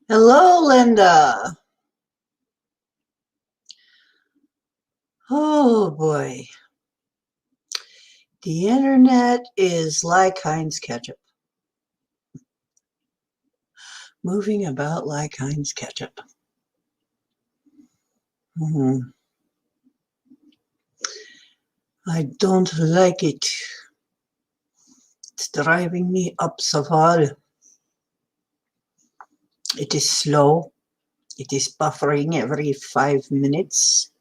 Hello, Linda. Oh boy, the internet is like Heinz ketchup, moving about like Heinz ketchup. Mhm. I don't like it. It's driving me up the wall. It is slow. It is buffering every 5 minutes.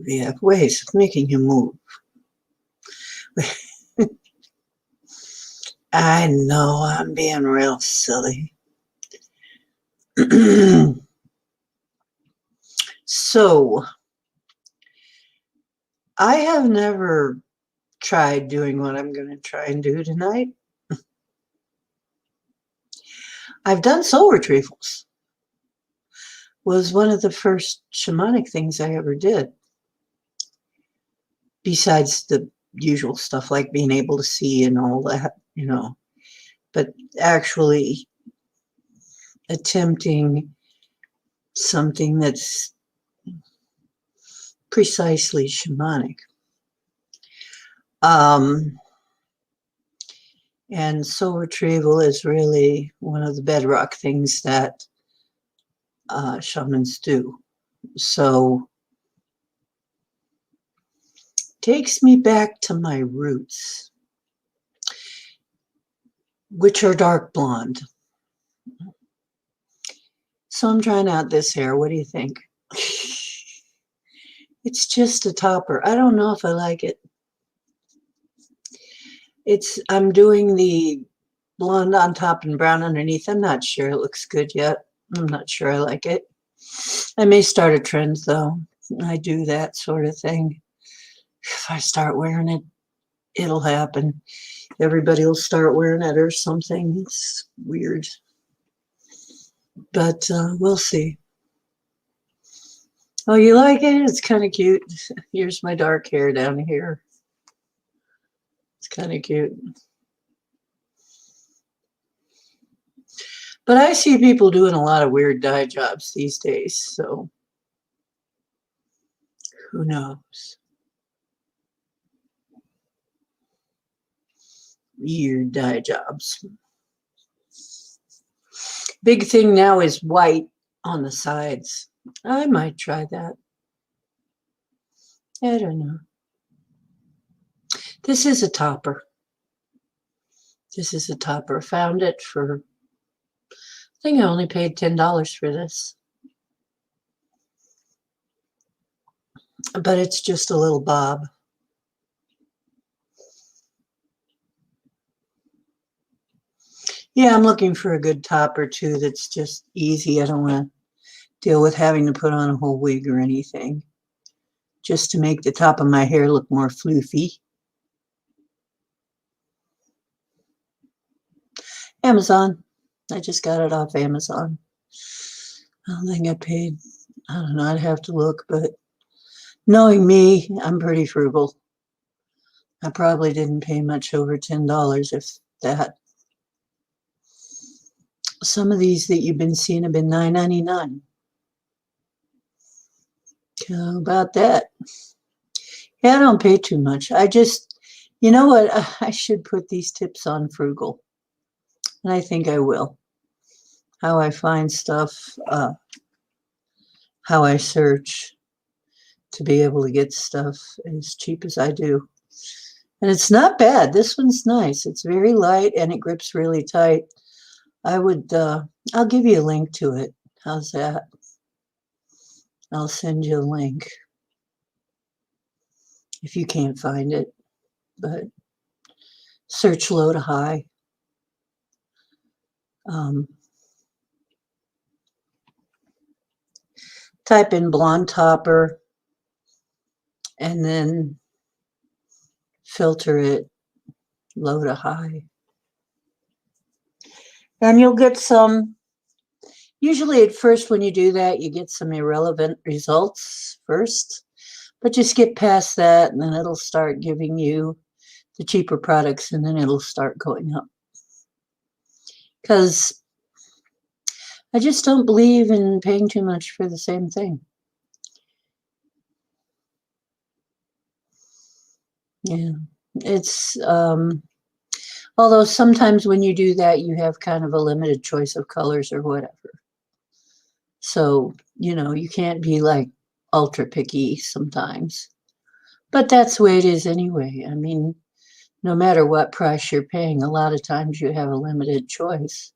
We have ways of making him move. I know I'm being real silly. So, I have never tried doing what I'm going to try and do tonight. I've done soul retrievals. Was one of the first shamanic things I ever did, besides the usual stuff like being able to see and all that. But actually attempting something that's precisely shamanic. Um, and soul retrieval is really one of the bedrock things that shamans do. So takes me back to my roots, which are dark blonde. So I'm trying out this hair. What do you think? It's just a topper. I don't know if I like it. I'm doing the blonde on top and brown underneath. I'm not sure it looks good yet. I'm not sure I like it. I may start a trend though. I do that sort of thing. If I start wearing it, it'll happen. Everybody will start wearing it or something. It's weird. But we'll see. Oh, you like it? It's kind of cute. Here's my dark hair down here. It's kind of cute. But I see people doing a lot of weird dye jobs these days, so who knows? Weird dye jobs. Big thing now is white on the sides. I might try that. I don't know. This is a topper. This is a topper. Found it for, I think I only paid $10 for this. But it's just a little bob. Yeah, I'm looking for a good topper too that's just easy. I don't want to deal with having to put on a whole wig or anything. Just to make the top of my hair look more floofy. Amazon. I just got it off Amazon. I don't think I paid, I don't know, I'd have to look, but knowing me, I'm pretty frugal. I probably didn't pay much over $10, if that. Some of these that you've been seeing have been $9.99. How about that? Yeah, I don't pay too much. You know what? I should put these tips on frugal. And I think I will. How I find stuff, how I search to be able to get stuff as cheap as I do. And it's not bad. This one's nice. It's very light and it grips really tight. I'll give you a link to it. How's that? I'll send you a link if you can't find it. But search low to high. Type in blonde topper and then filter it low to high. And you'll get some, usually at first when you do that, you get some irrelevant results first, but just get past that and then it'll start giving you the cheaper products and then it'll start going up. Because I just don't believe in paying too much for the same thing. Yeah, it's although sometimes when you do that, you have kind of a limited choice of colors or whatever. So, you can't be like ultra picky sometimes. But that's the way it is anyway. I mean, no matter what price you're paying, a lot of times you have a limited choice,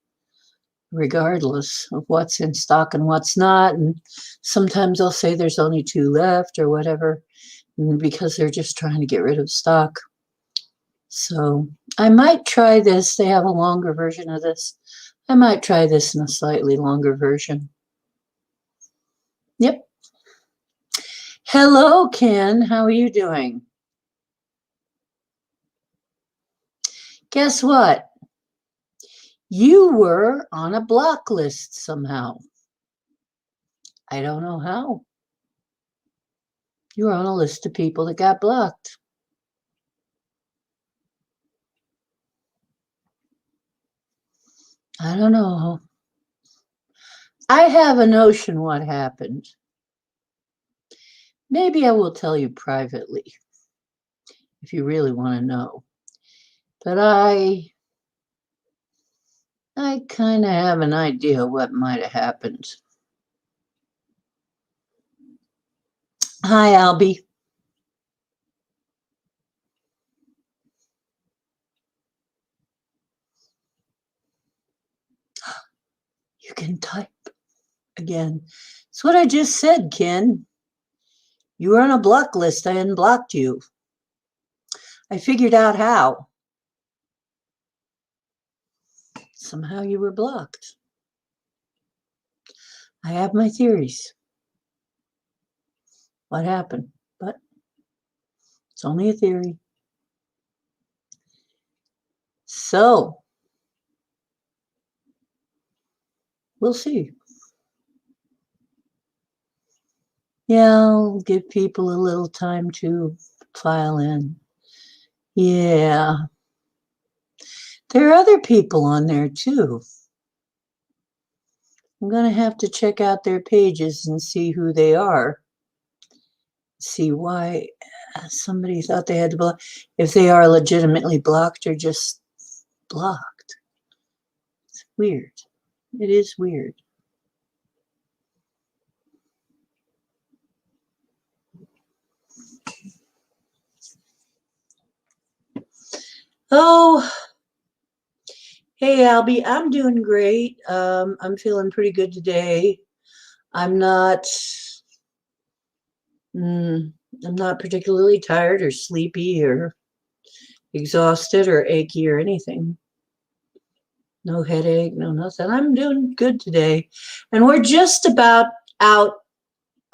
regardless of what's in stock and what's not. And sometimes they'll say there's only 2 left or whatever, because they're just trying to get rid of stock. So I might try this. They have a longer version of this. I might try this in a slightly longer version. Yep. Hello, Ken. How are you doing? Guess what? You were on a block list somehow. I don't know how. You were on a list of people that got blocked. I don't know. I have a notion what happened. Maybe I will tell you privately if you really want to know. But I kind of have an idea what might have happened. Hi, Albie. You can type again. It's what I just said, Ken. You were on a block list. I unblocked you. I figured out how. Somehow you were blocked. I have my theories. What happened? But it's only a theory. So, we'll see. Yeah, I'll give people a little time to file in. Yeah. There are other people on there too. I'm going to have to check out their pages and see who they are. See why somebody thought they had to block. If they are legitimately blocked or just blocked. It's weird. It is weird. Oh, hey, Albie, I'm doing great. I'm feeling pretty good today. I'm not particularly tired or sleepy or exhausted or achy or anything. No headache, no nothing. I'm doing good today. And we're just about out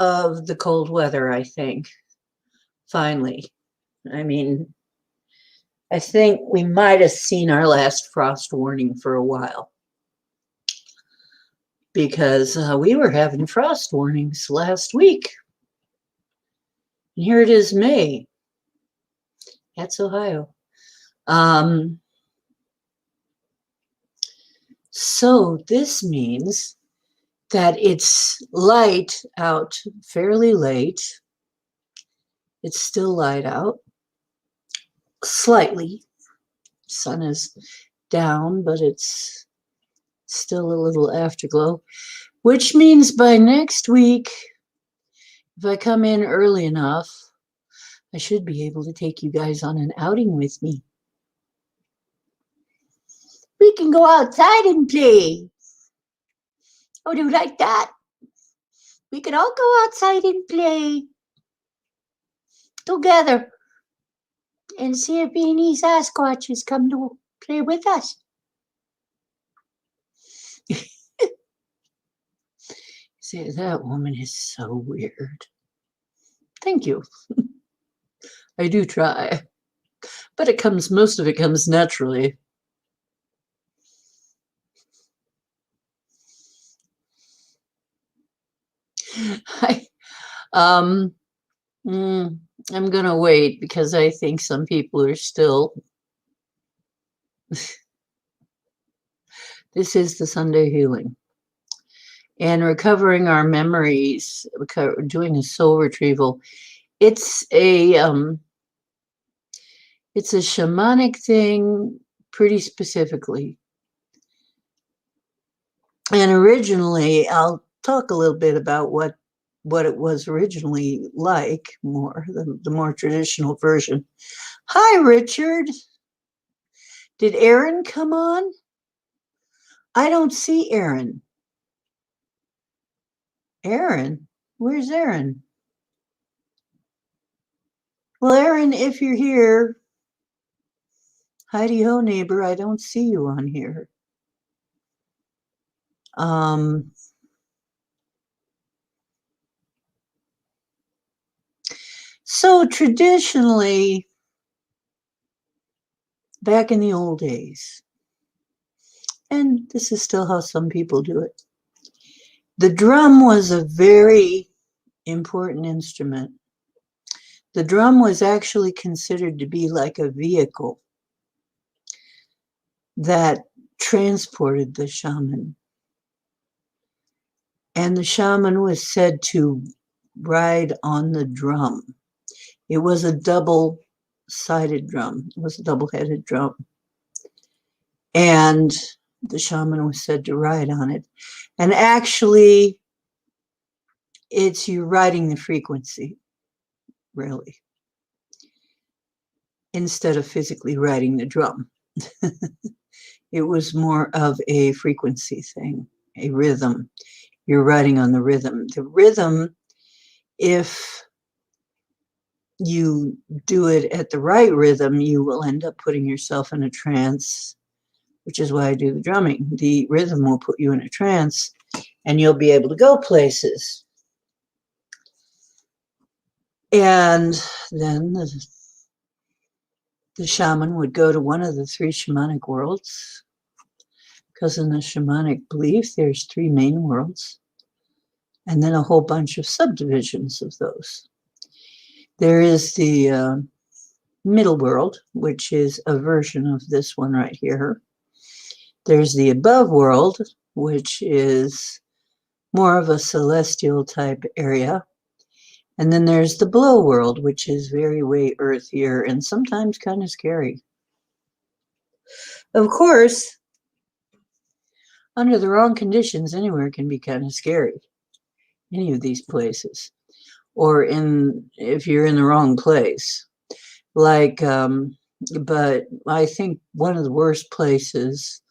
of the cold weather, I think. Finally. I mean, I think we might have seen our last frost warning for a while, because we were having frost warnings last week. And here it is, May. That's Ohio. So this means that it's light out fairly late. It's still light out, slightly. Sun is down, but it's still a little afterglow, which means by next week, if I come in early enough, I should be able to take you guys on an outing with me. We can go outside and play. Oh, do you like that? We can all go outside and play together and see if any Sasquatches come to play with us. See, that woman is so weird. Thank you. I do try. But most of it comes naturally. I'm gonna wait because I think some people are still. This is the Sunday healing. and recovering our memories, doing a soul retrieval. It's a shamanic thing, pretty specifically. And originally, I'll talk a little bit about what it was originally like, more the more traditional version. Hi, Richard. Did Aaron come on? I don't see Aaron. Aaron? Where's Aaron? Well, Aaron, if you're here, Heidi ho, neighbor, I don't see you on here. So traditionally, back in the old days, and this is still how some people do it, the drum was a very important instrument. The drum was actually considered to be like a vehicle that transported the shaman. And the shaman was said to ride on the drum. It was a double-sided drum. It was a double-headed drum. And the shaman was said to ride on it. And actually, it's you riding the frequency, really, instead of physically riding the drum. It was more of a frequency thing, a rhythm. You're riding on the rhythm. The rhythm, if you do it at the right rhythm, you will end up putting yourself in a trance, which is why I do the drumming. The rhythm will put you in a trance, and you'll be able to go places. And then the shaman would go to one of the three shamanic worlds, because in the shamanic belief, there's three main worlds, and then a whole bunch of subdivisions of those. There is the middle world, which is a version of this one right here. There's the above world, which is more of a celestial type area. And then there's the below world, which is very way earthier and sometimes kind of scary. Of course, under the wrong conditions, anywhere can be kind of scary. Any of these places. Or if you're in the wrong place. Like, but I think one of the worst places,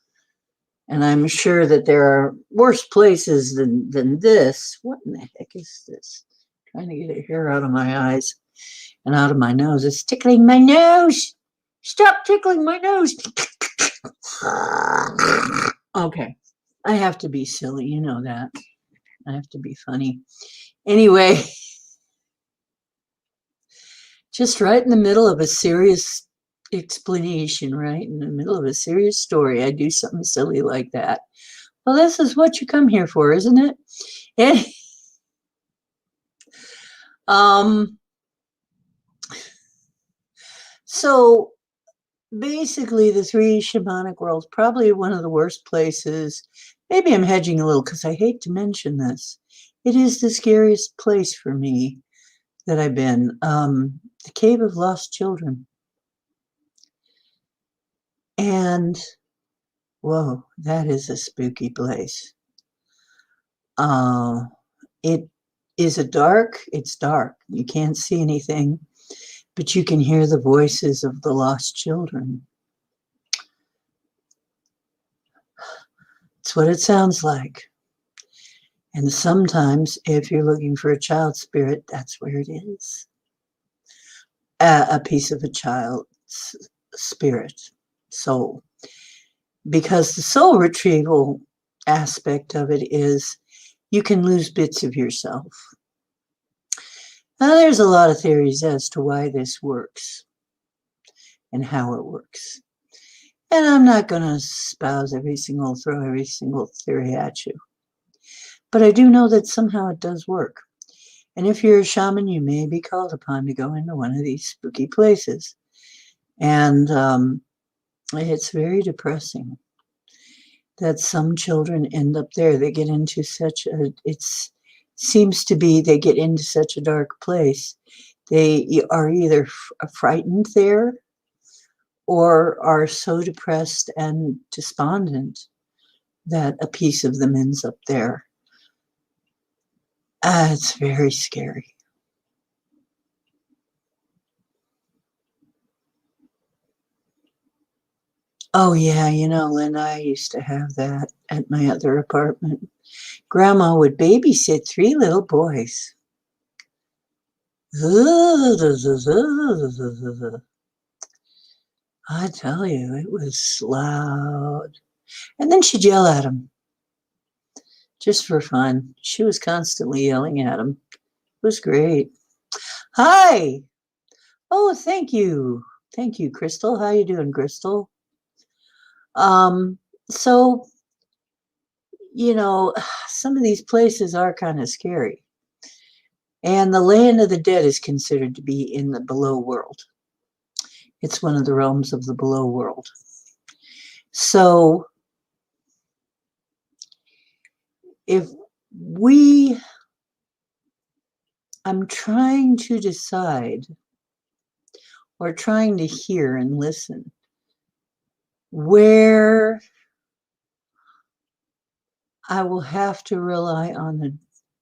and I'm sure that there are worse places than this. What in the heck is this? Trying to get a hair out of my eyes and out of my nose. It's tickling my nose. Stop tickling my nose. Okay. I have to be silly. You know that. I have to be funny. Anyway, just right in the middle of a serious explanation, right? In the middle of a serious story, I do something silly like that. Well, this is what you come here for, isn't it? And, so basically, the three shamanic worlds, probably one of the worst places. Maybe I'm hedging a little because I hate to mention this. It is the scariest place for me that I've been. The Cave of Lost Children. And, whoa, that is a spooky place. It is it's dark. You can't see anything, but you can hear the voices of the lost children. It's what it sounds like. And sometimes, if you're looking for a child spirit, that's where it is. A piece of a child's spirit, soul. Because the soul retrieval aspect of it is you can lose bits of yourself. Now, there's a lot of theories as to why this works and how it works. And I'm not going to throw every single theory at you. But I do know that somehow it does work. And if you're a shaman, you may be called upon to go into one of these spooky places. And it's very depressing. that some children end up there. They get into seems to be they get into such a dark place. They are either frightened there or are so depressed and despondent that a piece of them ends up there. It's very scary. Oh, yeah, Lynn, I used to have that at my other apartment. Grandma would babysit 3 little boys. I tell you, it was loud. And then she'd yell at them just for fun. She was constantly yelling at them. It was great. Hi. Oh, thank you. Thank you, Crystal. How you doing, Crystal? So, some of these places are kind of scary. And the land of the dead is considered to be in the below world. It's one of the realms of the below world. So I'm trying to decide or trying to hear and listen where I will have to rely on the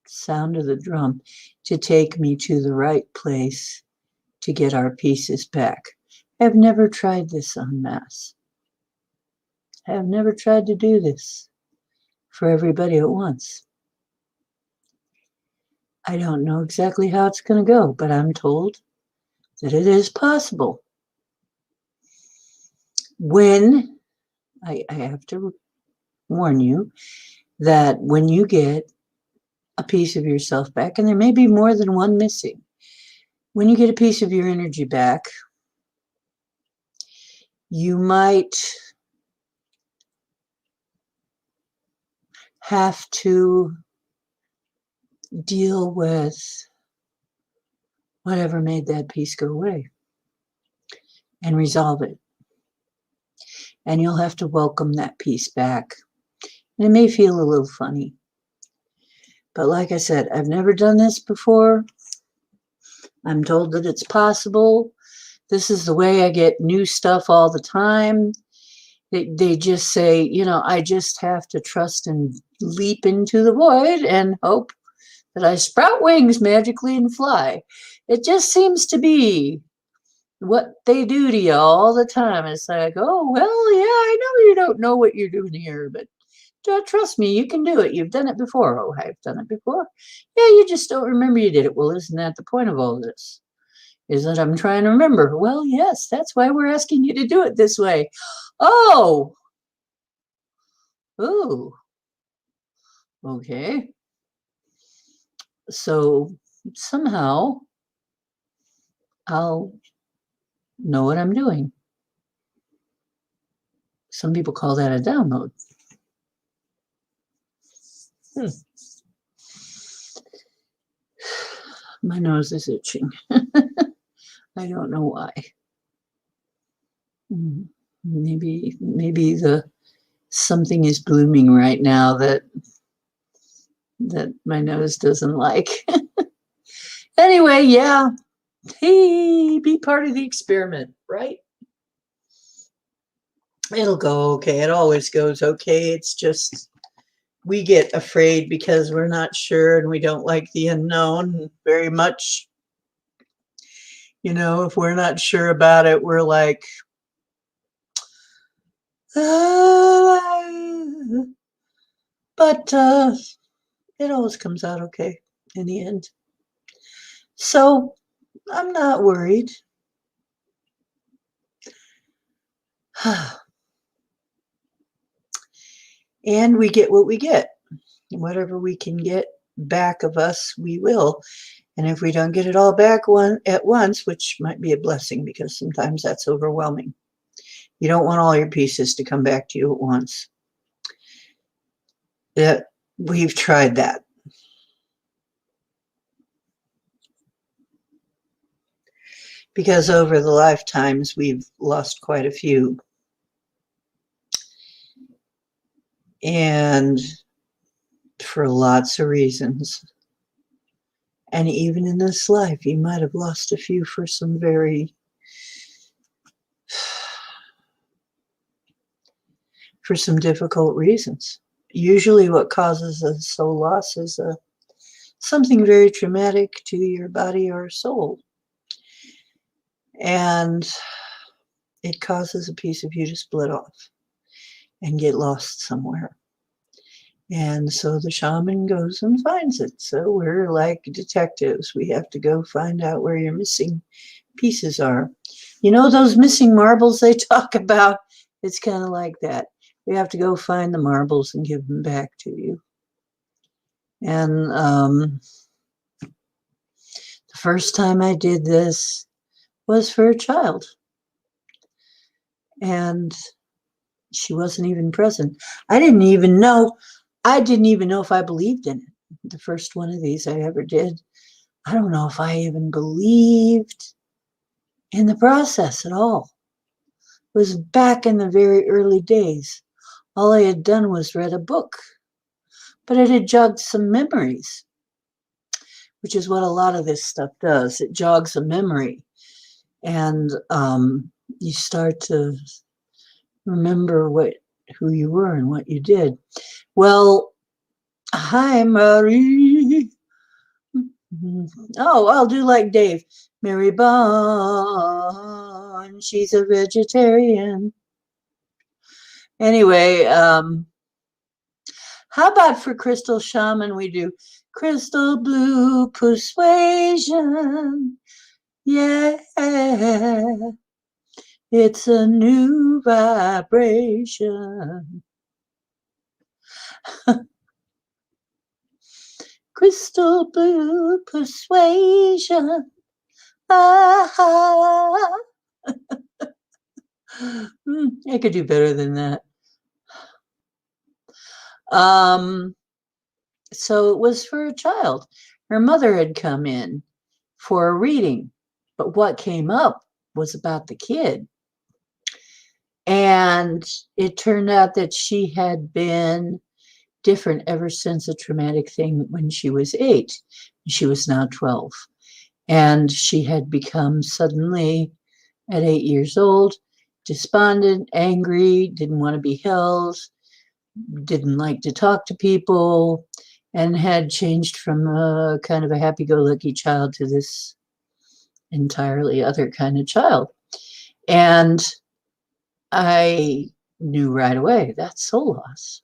sound of the drum to take me to the right place to get our pieces back. I've never tried this en masse. I have never tried to do this for everybody at once. I don't know exactly how it's going to go, but I'm told that it is possible. When, I have to warn you, that when you get a piece of yourself back, and there may be more than one missing, when you get a piece of your energy back, you might have to deal with whatever made that piece go away and resolve it. And you'll have to welcome that piece back. And it may feel a little funny. But like I said, I've never done this before. I'm told that it's possible. This is the way I get new stuff all the time. They just say, I just have to trust and leap into the void and hope that I sprout wings magically and fly. It just seems to be what they do to you all the time. It's like, oh, well, yeah, I know you don't know what you're doing here, but trust me, you can do it. You've done it before. Oh, I've done it before. Yeah, you just don't remember you did it. Well, isn't that the point of all this? Is that I'm trying to remember. Well, yes, that's why we're asking you to do it this way. Oh, okay. So somehow I'll know what I'm doing. Some people call that a download. My nose is itching. I don't know why. Maybe something is blooming right now that my nose doesn't like. Anyway, yeah. Hey, be part of the experiment, right? It'll go okay. It always goes okay. It's just we get afraid because we're not sure and we don't like the unknown very much. If we're not sure about it, we're like, but it always comes out okay in the end. So I'm not worried. And we get what we get. Whatever we can get back of us, we will. And if we don't get it all back at once, which might be a blessing because sometimes that's overwhelming. You don't want all your pieces to come back to you at once. We've tried that. Because over the lifetimes, we've lost quite a few. And for lots of reasons. And even in this life, he might have lost a few for some difficult reasons. Usually what causes a soul loss is something very traumatic to your body or soul. And it causes a piece of you to split off and get lost somewhere. And so the shaman goes and finds it. So we're like detectives. We have to go find out where your missing pieces are. You know those missing marbles they talk about? It's kind of like that. We have to go find the marbles and give them back to you. And the first time I did this was for a child. And she wasn't even present. I didn't even know if I believed in it. The first one of these I ever did. I don't know if I even believed in the process at all. It was back in the very early days. All I had done was read a book, but it had jogged some memories, which is what a lot of this stuff does. It jogs a memory, and you start to remember who you were and what you did. Well, hi, Marie. Oh, I'll do like Dave. Mary Bond, she's a vegetarian. Anyway, how about for Crystal Shaman we do Crystal Blue Persuasion? Yeah, it's a new vibration. Crystal Blue Persuasion. Ah, I could do better than that. So it was for a child. Her mother had come in for a reading, but what came up was about the kid. And it turned out that she had been different ever since a traumatic thing when she was 8. She was now 12. And she had become suddenly, at 8 years old, despondent, angry, didn't want to be held, didn't like to talk to people, and had changed from a kind of a happy-go-lucky child to this entirely other kind of child. And I knew right away that's soul loss.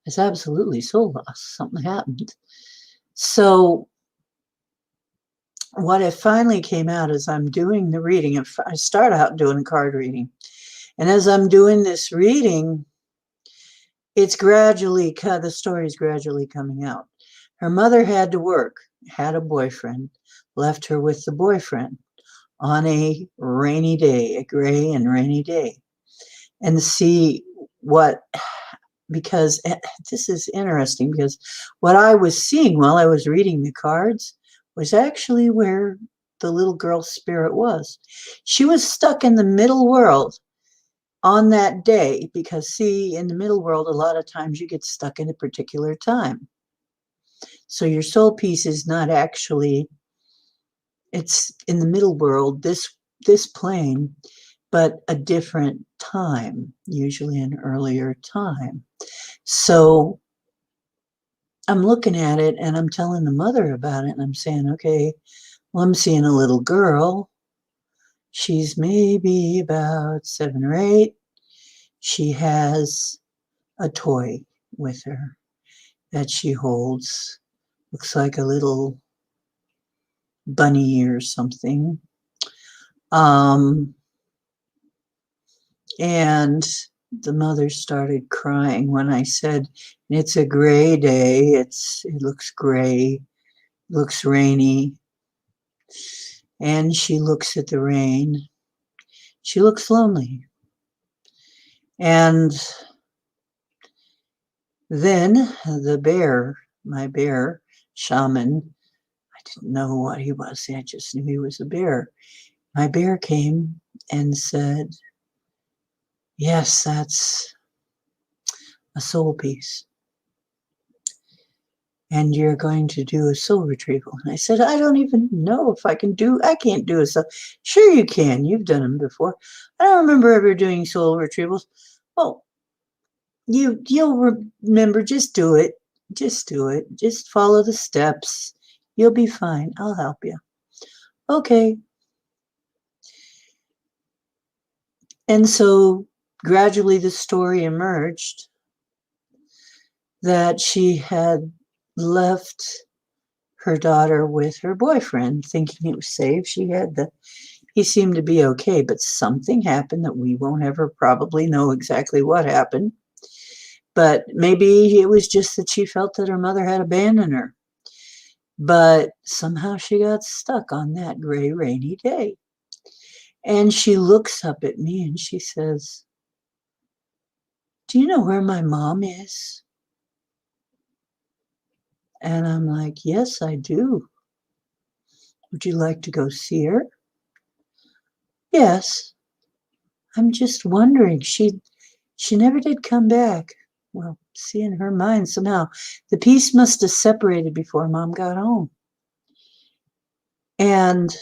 It's absolutely soul loss. Something happened. So what it finally came out is I'm doing the reading. I start out doing a card reading. And as I'm doing this reading, it's gradually, the story is gradually coming out. Her mother had to work, had a boyfriend, left her with the boyfriend on a rainy day, a gray and rainy day. And see because this is interesting, because what I was seeing while I was reading the cards was actually where the little girl's spirit was. She was stuck in the middle world on that day, because see, in the middle world, a lot of times you get stuck in a particular time. So your soul piece is not actually, it's in the middle world, this plane, but a different time, usually an earlier time. So I'm looking at it and I'm telling the mother about it, and I'm saying, okay, well, I'm seeing a little girl. She's maybe about 7 or 8. She has a toy with her that she holds. Looks like a little bunny or something. And the mother started crying when I said, it's a gray day. It looks gray, looks rainy. And she looks at the rain. She looks lonely. And then the bear, my bear, shaman, I didn't know what he was. I just knew he was a bear. My bear came and said, yes, that's a soul piece. And you're going to do a soul retrieval. And I said, I don't even know if I can't do a soul. Sure you can. You've done them before. I don't remember ever doing soul retrievals. Oh, you'll remember. Just do it. Just do it. Just follow the steps. You'll be fine. I'll help you. Okay. And so gradually the story emerged that she had left her daughter with her boyfriend, thinking it was safe. He seemed to be okay, but something happened that we won't ever probably know exactly what happened. But maybe it was just that she felt that her mother had abandoned her. But somehow she got stuck on that gray, rainy day. And she looks up at me and she says, do you know where my mom is? And I'm like, yes, I do. Would you like to go see her? Yes. I'm just wondering. She never did come back. Well, see, in her mind, somehow, the piece must have separated before Mom got home. And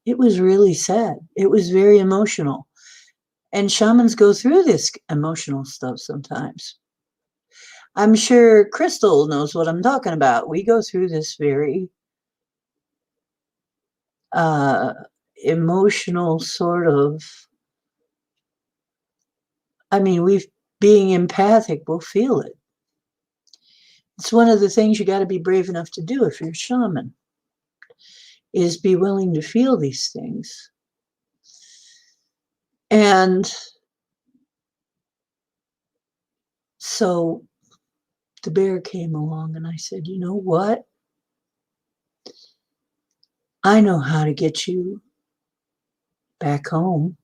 it was really sad. It was very emotional. And shamans go through this emotional stuff sometimes. I'm sure Crystal knows what I'm talking about. We go through this very emotional sort of, being empathic, we'll feel it. It's one of the things you got to be brave enough to do if you're a shaman, is be willing to feel these things. And so the bear came along and I said, you know what? I know how to get you back home.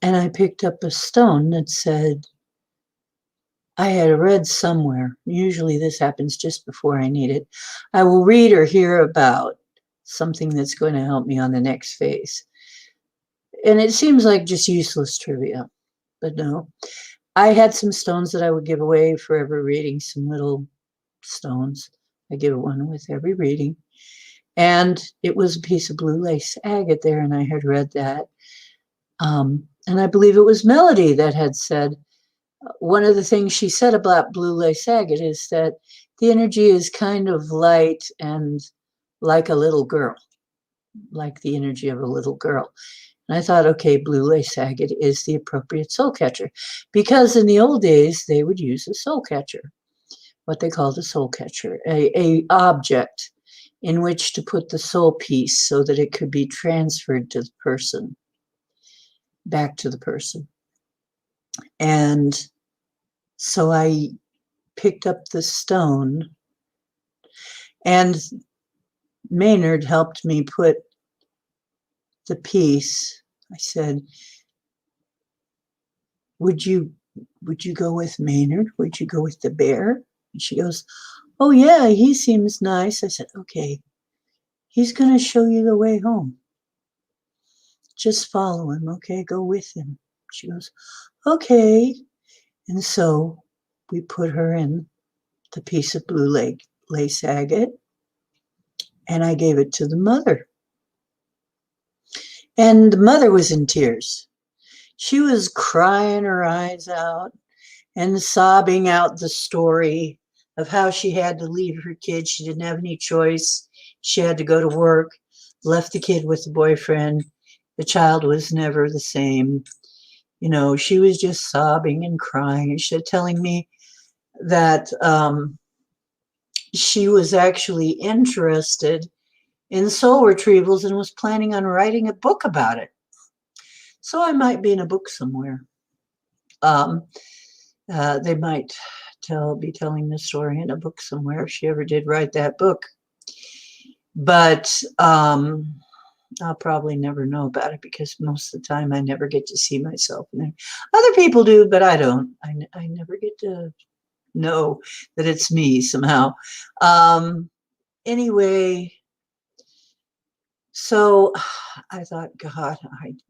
And I picked up a stone that said, I had read somewhere, usually this happens just before I need it, I will read or hear about something that's going to help me on the next phase. And it seems like just useless trivia, but no. I had some stones that I would give away for every reading, some little stones. I give one with every reading. And it was a piece of blue lace agate there, and I had read that. And I believe it was Melody that had said, one of the things she said about blue lace agate is that the energy is kind of light and like a little girl, like the energy of a little girl. And I thought, okay, blue lace agate is the appropriate soul catcher, because in the old days, they would use a soul catcher, what they called a soul catcher, a object in which to put the soul piece so that it could be transferred to the person, back to the person. And so I picked up the stone, and Maynard helped me put the piece. I said, would you go with Maynard? Would you go with the bear? And she goes, oh yeah, he seems nice. I said, okay, he's going to show you the way home. Just follow him, okay? Go with him. She goes, okay. And so we put her in the piece of blue lace agate, and I gave it to the mother. And the mother was in tears. She was crying her eyes out and sobbing out the story of how she had to leave her kid. She didn't have any choice. She had to go to work, left the kid with the boyfriend. The child was never the same. You know, she was just sobbing and crying. And she was telling me that she was actually interested in soul retrievals and was planning on writing a book about it. So I might be in a book somewhere. They might be telling the story in a book somewhere if she ever did write that book. But I'll probably never know about it, because most of the time I never get to see myself in there. Other people do, but I don't. I never get to know that it's me somehow. Anyway, so I thought, God,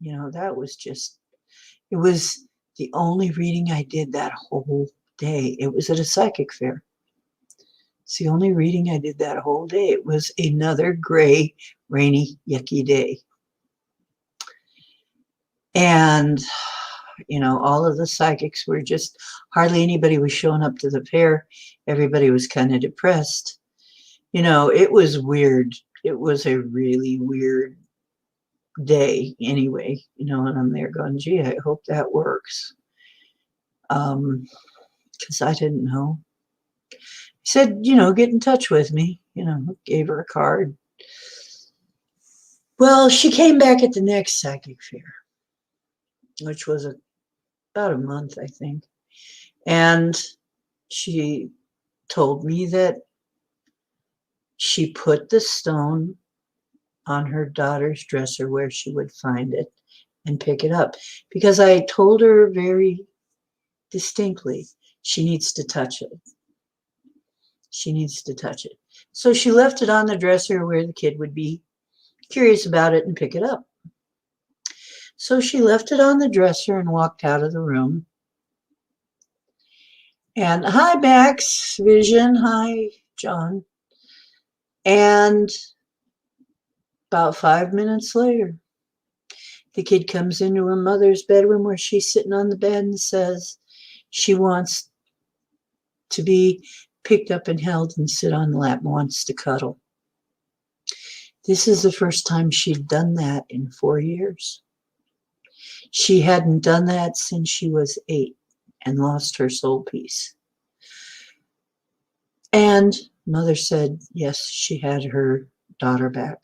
that was just, It was the only reading I did that whole day. It was at a psychic fair. It's the only reading I did that whole day. It was another gray, rainy, yucky day. And, you know, all of the psychics were just, hardly anybody was showing up to the fair. Everybody was kind of depressed. You know, it was weird. It was a really weird day anyway, you know, and I'm there going, gee, I hope that works. Because I didn't know. He said, you know, get in touch with me. You know, gave her a card. Well, she came back at the next psychic fair, which was about a month, I think. And she told me that she put the stone on her daughter's dresser where she would find it and pick it up. Because I told her very distinctly, she needs to touch it. She needs to touch it. So she left it on the dresser where the kid would be curious about it and pick it up. So she left it on the dresser and walked out of the room. And hi, Max, Vision. Hi, John. And about 5 minutes later, the kid comes into her mother's bedroom where she's sitting on the bed and says she wants to be picked up and held and sit on the lap and wants to cuddle. This is the first time she'd done that in 4 years. She hadn't done that since she was 8 and lost her soul piece. And mother said, yes, she had her daughter back.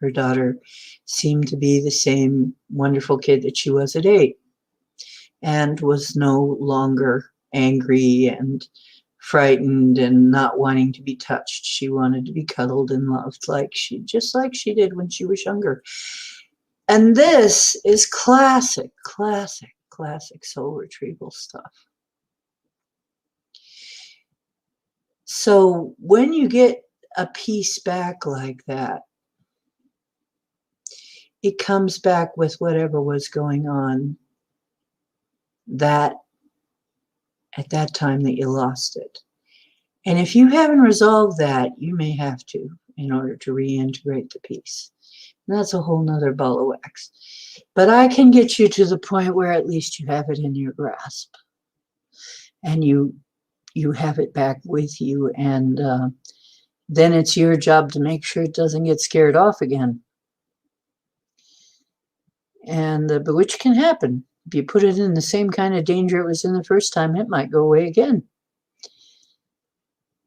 Her daughter seemed to be the same wonderful kid that she was at 8 and was no longer angry and frightened and not wanting to be touched. She wanted to be cuddled and loved just like she did when she was younger. And this is classic soul retrieval stuff. So when you get a piece back like that, it comes back with whatever was going on at that time that you lost it. And if you haven't resolved that, you may have to in order to reintegrate the piece. And that's a whole nother ball of wax. But I can get you to the point where at least you have it in your grasp. And you have it back with you. And then it's your job to make sure it doesn't get scared off again. And the bewitch can happen. If you put it in the same kind of danger it was in the first time, it might go away again.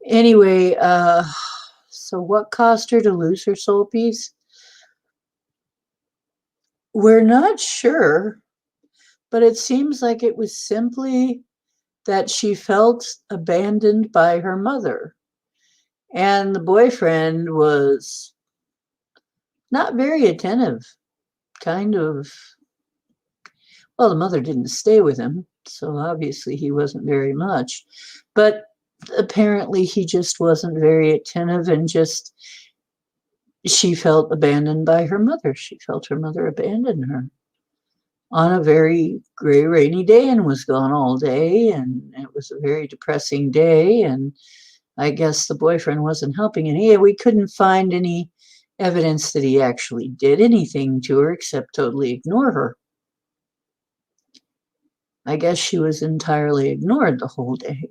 Anyway, so what caused her to lose her soul piece? We're not sure, but it seems like it was simply that she felt abandoned by her mother. And the boyfriend was not very attentive, kind of. Well, the mother didn't stay with him, so obviously he wasn't very much. But apparently he just wasn't very attentive and she felt abandoned by her mother. She felt her mother abandon her on a very gray, rainy day and was gone all day. And it was a very depressing day. And I guess the boyfriend wasn't helping. And we couldn't find any evidence that he actually did anything to her except totally ignore her. I guess she was entirely ignored the whole day.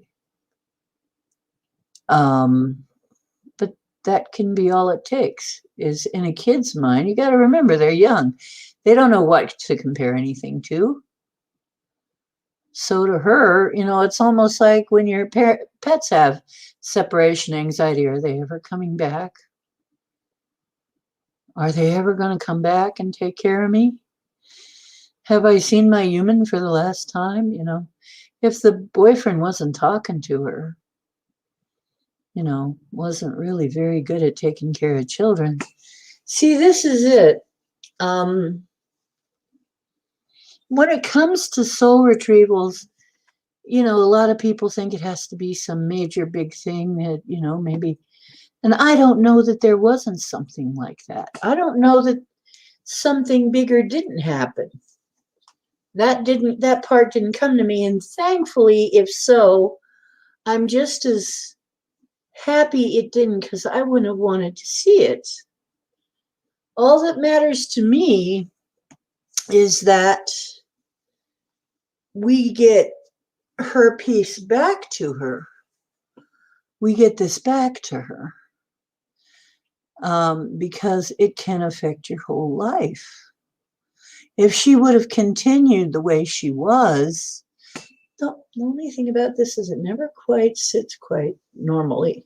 But that can be all it takes, is in a kid's mind. You got to remember, they're young. They don't know what to compare anything to. So to her, you know, it's almost like when your pets have separation anxiety. Are they ever coming back? Are they ever going to come back and take care of me? Have I seen my human for the last time? You know, if the boyfriend wasn't talking to her, you know, wasn't really very good at taking care of children. See, this is it. When it comes to soul retrievals, you know, a lot of people think it has to be some major big thing that, you know, maybe, and I don't know that there wasn't something like that. I don't know that something bigger didn't happen. that part didn't come to me. And thankfully, if so, I'm just as happy it didn't, because I wouldn't have wanted to see it. All that matters to me is that we get her piece back to her. We get this back to her, because it can affect your whole life. If she would have continued the way she was, the only thing about this is it never quite sits quite normally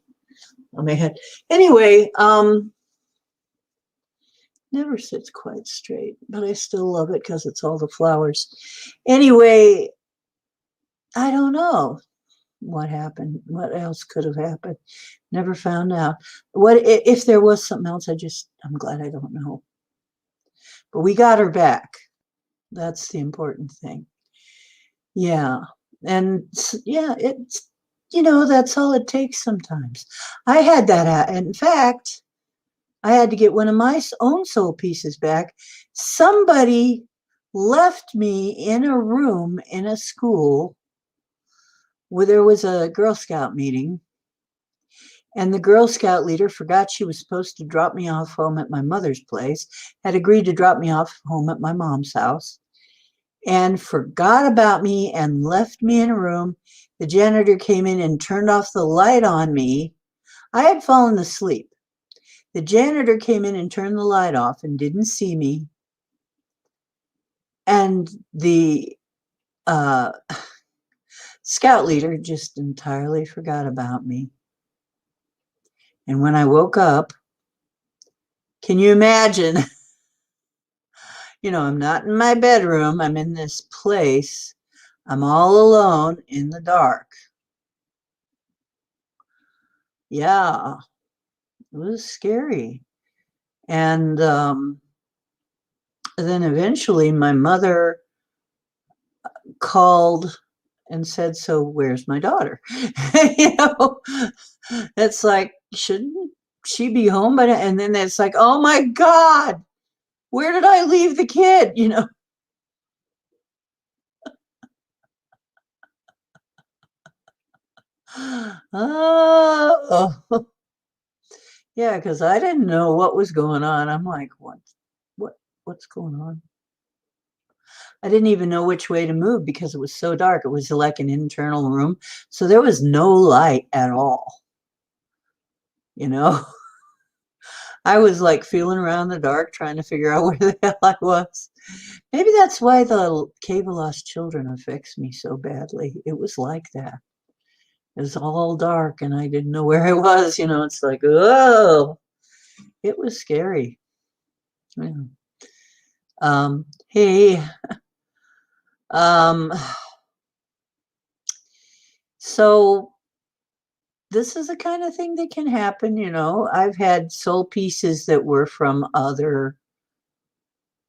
on my head. Anyway, never sits quite straight, but I still love it because it's all the flowers. Anyway, I don't know what happened. What else could have happened? Never found out. What if there was something else? I'm glad I don't know. But we got her back. That's the important thing. Yeah. And yeah, it's, that's all it takes sometimes. I had that. In fact, I had to get one of my own soul pieces back. Somebody left me in a room in a school where there was a Girl Scout meeting. And the Girl Scout leader forgot she was supposed to drop me off home at my mother's place, had agreed to drop me off home at my mom's house, and forgot about me and left me in a room. The janitor came in and turned off the light on me. I had fallen asleep. The janitor came in and turned the light off and didn't see me. And the scout leader just entirely forgot about me. And when I woke up, can you imagine? I'm not in my bedroom. I'm in this place. I'm all alone in the dark. Yeah, it was scary. And then eventually my mother called and said, "So where's my daughter?" It's like, shouldn't she be home? And then it's like, oh my God, where did I leave the kid? Oh, yeah, because I didn't know what was going on. I'm like, what's going on? I didn't even know which way to move because it was so dark. It was like an internal room, so there was no light at all. I was like feeling around the dark, trying to figure out where the hell I was. Maybe that's why the Cave of Lost Children affects me so badly. It was like that. It was all dark and I didn't know where I was. It's like, oh, it was scary. Yeah. Hey, so this is the kind of thing that can happen. I've had soul pieces that were from other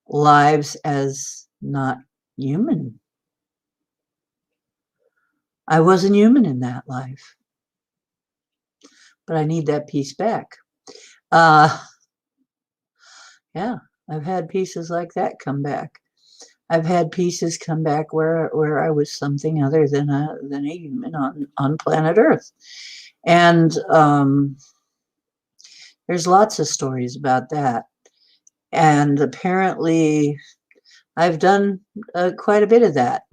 lives as not human. I wasn't human in that life, but I need that piece back. Yeah, I've had pieces like that come back. I've had pieces come back where I was something other than a human on planet Earth. And there's lots of stories about that. And apparently I've done quite a bit of that.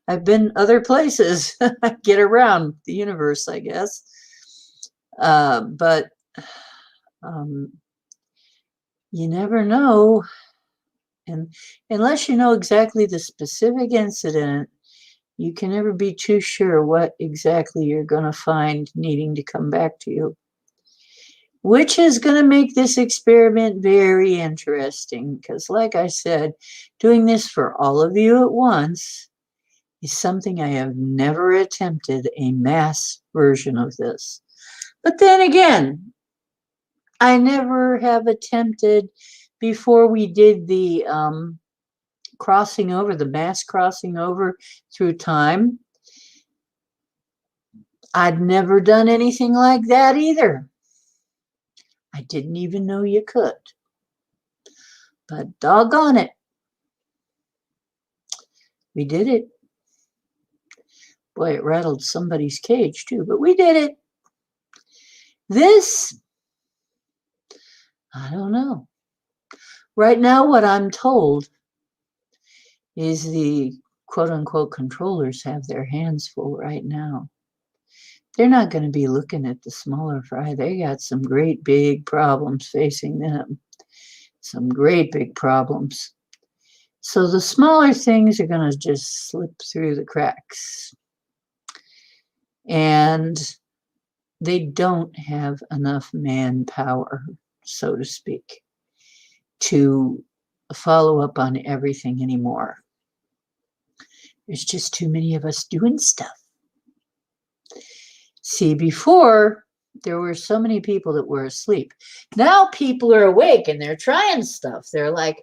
I've been other places, get around the universe, I guess. But you never know. And unless you know exactly the specific incident, you can never be too sure what exactly you're going to find needing to come back to you. Which is going to make this experiment very interesting because, like I said, doing this for all of you at once is something I have never attempted, a mass version of this. But then again, I never have attempted, before we did the crossing over, the mass crossing over through time, I'd never done anything like that either. I didn't even know you could. But doggone it, We did it. Boy, it rattled somebody's cage too, but we did it. This, I don't know. Right now, what I'm told is the quote-unquote controllers have their hands full right now. They're not going to be looking at the smaller fry. They got some great big problems facing them. Some great big problems. So the smaller things are going to just slip through the cracks. And they don't have enough manpower, so to speak, to follow up on everything anymore. There's just too many of us doing stuff. See, before, there were so many people that were asleep. Now people are awake and they're trying stuff. They're like,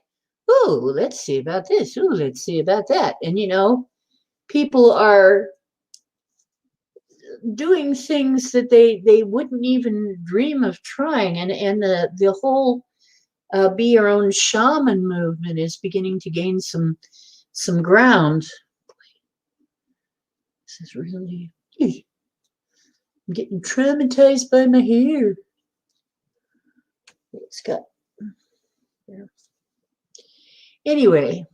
ooh, let's see about this. Ooh, let's see about that. And, you know, people are doing things that they wouldn't even dream of trying. And the whole be your own shaman movement is beginning to gain some ground. This is really... I'm getting traumatized by my hair. It's got... Yeah. Anyway.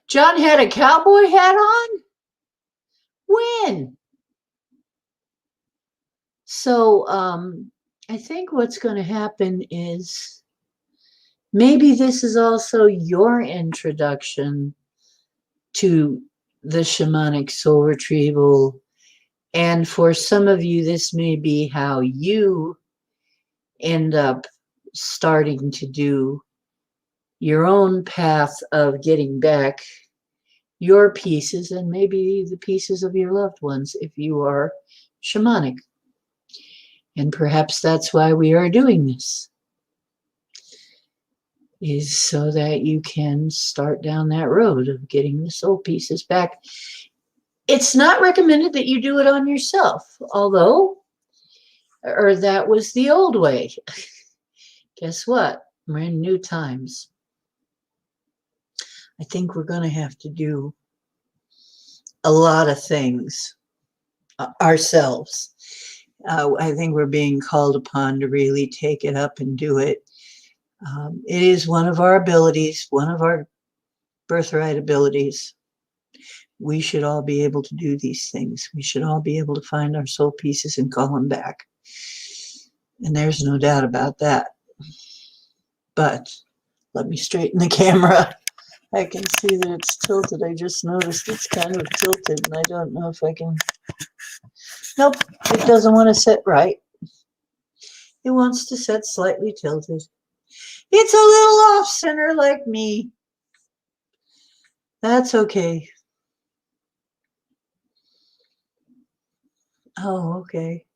John had a cowboy hat on? When? So, I think what's going to happen is maybe this is also your introduction to the shamanic soul retrieval. And for some of you, this may be how you end up starting to do your own path of getting back your pieces and maybe the pieces of your loved ones if you are shamanic. And perhaps that's why we are doing this, is so that you can start down that road of getting the soul pieces back. It's not recommended that you do it on yourself, although, or that was the old way. Guess what? We're in new times. I think we're going to have to do a lot of things ourselves. I think we're being called upon to really take it up and do it. It is one of our abilities, one of our birthright abilities. We should all be able to do these things. We should all be able to find our soul pieces and call them back. And there's no doubt about that. But let me straighten the camera. I can see that it's tilted. I just noticed it's kind of tilted, and I don't know if I can... Nope, it doesn't want to sit right. It wants to set slightly tilted. It's a little off center like me. That's okay. Oh, okay.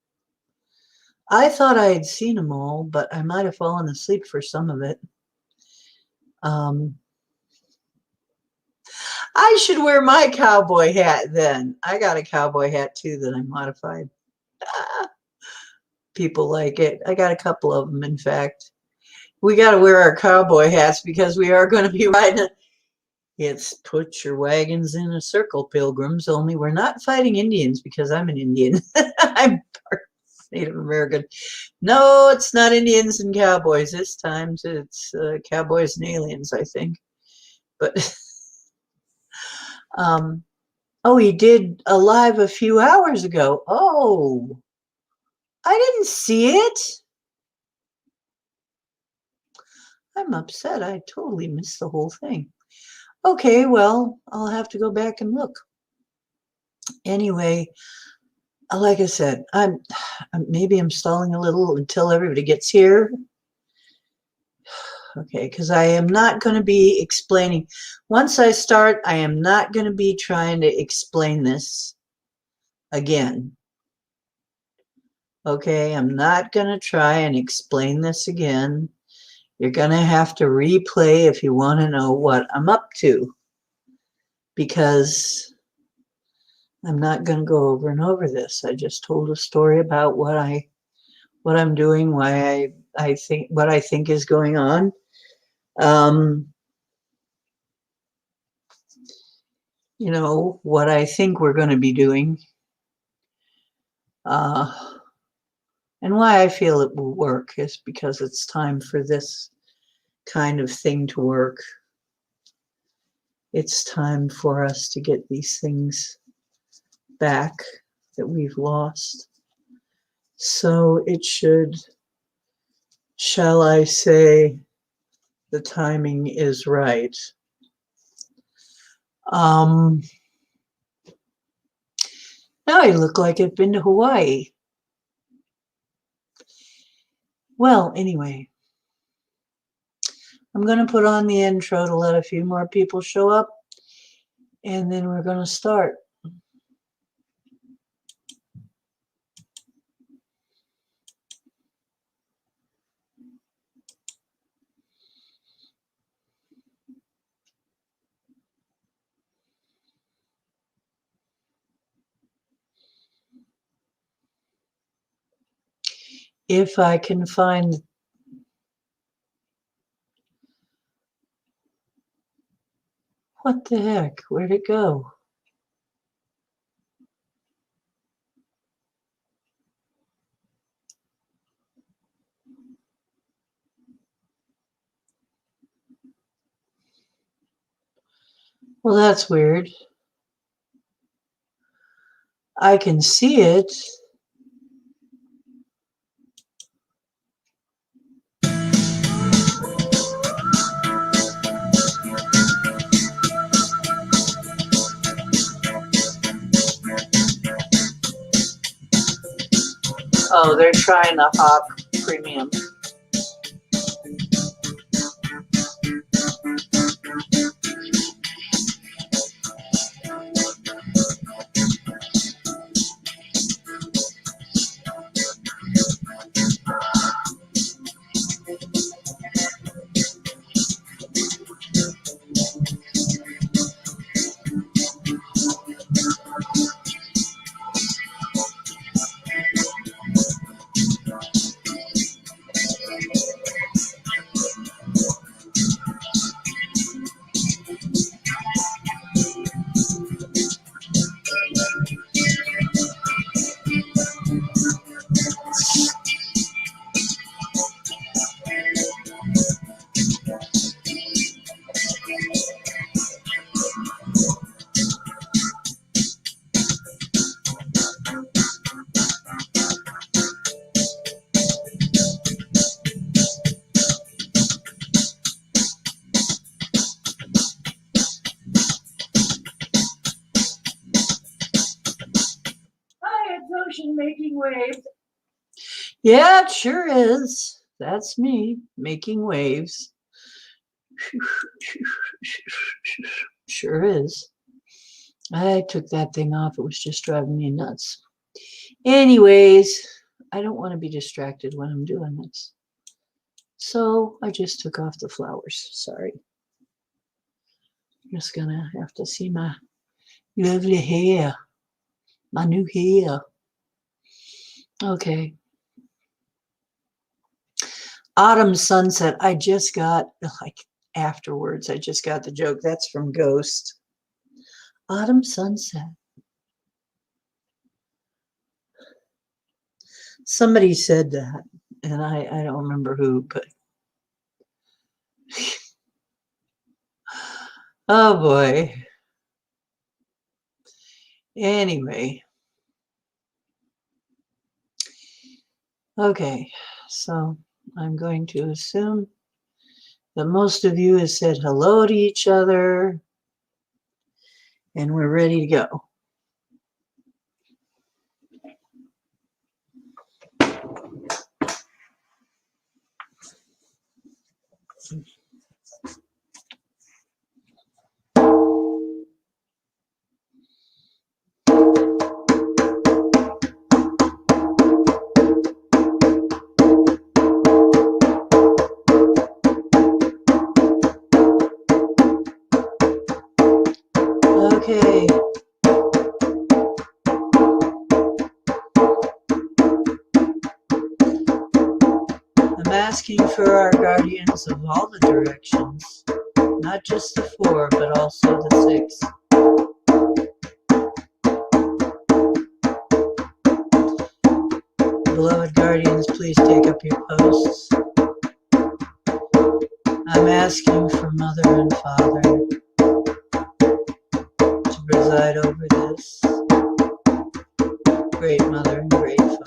I thought I had seen them all, but I might have fallen asleep for some of it. I should wear my cowboy hat then. I got a cowboy hat too that I modified. People like it. I got a couple of them, in fact. We got to wear our cowboy hats because we are going to be riding it. It's put your wagons in a circle, pilgrims, only we're not fighting Indians because I'm an Indian. I'm part Native American. No, it's not Indians and cowboys. This time it's cowboys and aliens, I think. But... oh, he did a live a few hours ago. Oh, I didn't see it. I'm upset. I totally missed the whole thing. Okay, well, I'll have to go back and look. Anyway, like I said, maybe I'm stalling a little until everybody gets here. Okay, because I am not going to be explaining. Once I start, I am not going to be trying to explain this again. Okay, I'm not going to try and explain this again. You're going to have to replay if you want to know what I'm up to, because I'm not going to go over and over this. I just told a story about what I'm doing, why I think what I think is going on. You know, what I think we're going to be doing, and why I feel it will work is because it's time for this kind of thing to work. It's time for us to get these things back that we've lost. So it should, shall I say, the timing is right. Now I look like I've been to Hawaii. Well, anyway, I'm going to put on the intro to let a few more people show up, and then we're going to start. If I can find, what the heck, where'd it go? Well, that's weird. I can see it. Oh, they're trying the hop premium. Hi, it's Ocean making waves. Yeah, it sure is. That's me making waves. Sure is. I took that thing off. It was just driving me nuts. Anyways, I don't want to be distracted when I'm doing this. So I just took off the flowers. Sorry. Just gonna have to see my lovely hair. My new hair. Okay. Autumn Sunset. I just got, like, afterwards, I just got the joke. That's from Ghost. Autumn Sunset. Somebody said that, and I don't remember who, but oh boy. Anyway. Okay, so I'm going to assume that most of you have said hello to each other, and we're ready to go. Okay. I'm asking for our guardians of all the directions, not just the 4, but also the 6. Beloved guardians, please take up your posts. I'm asking for Mother and Father to preside over this. Great Mother and Great Father.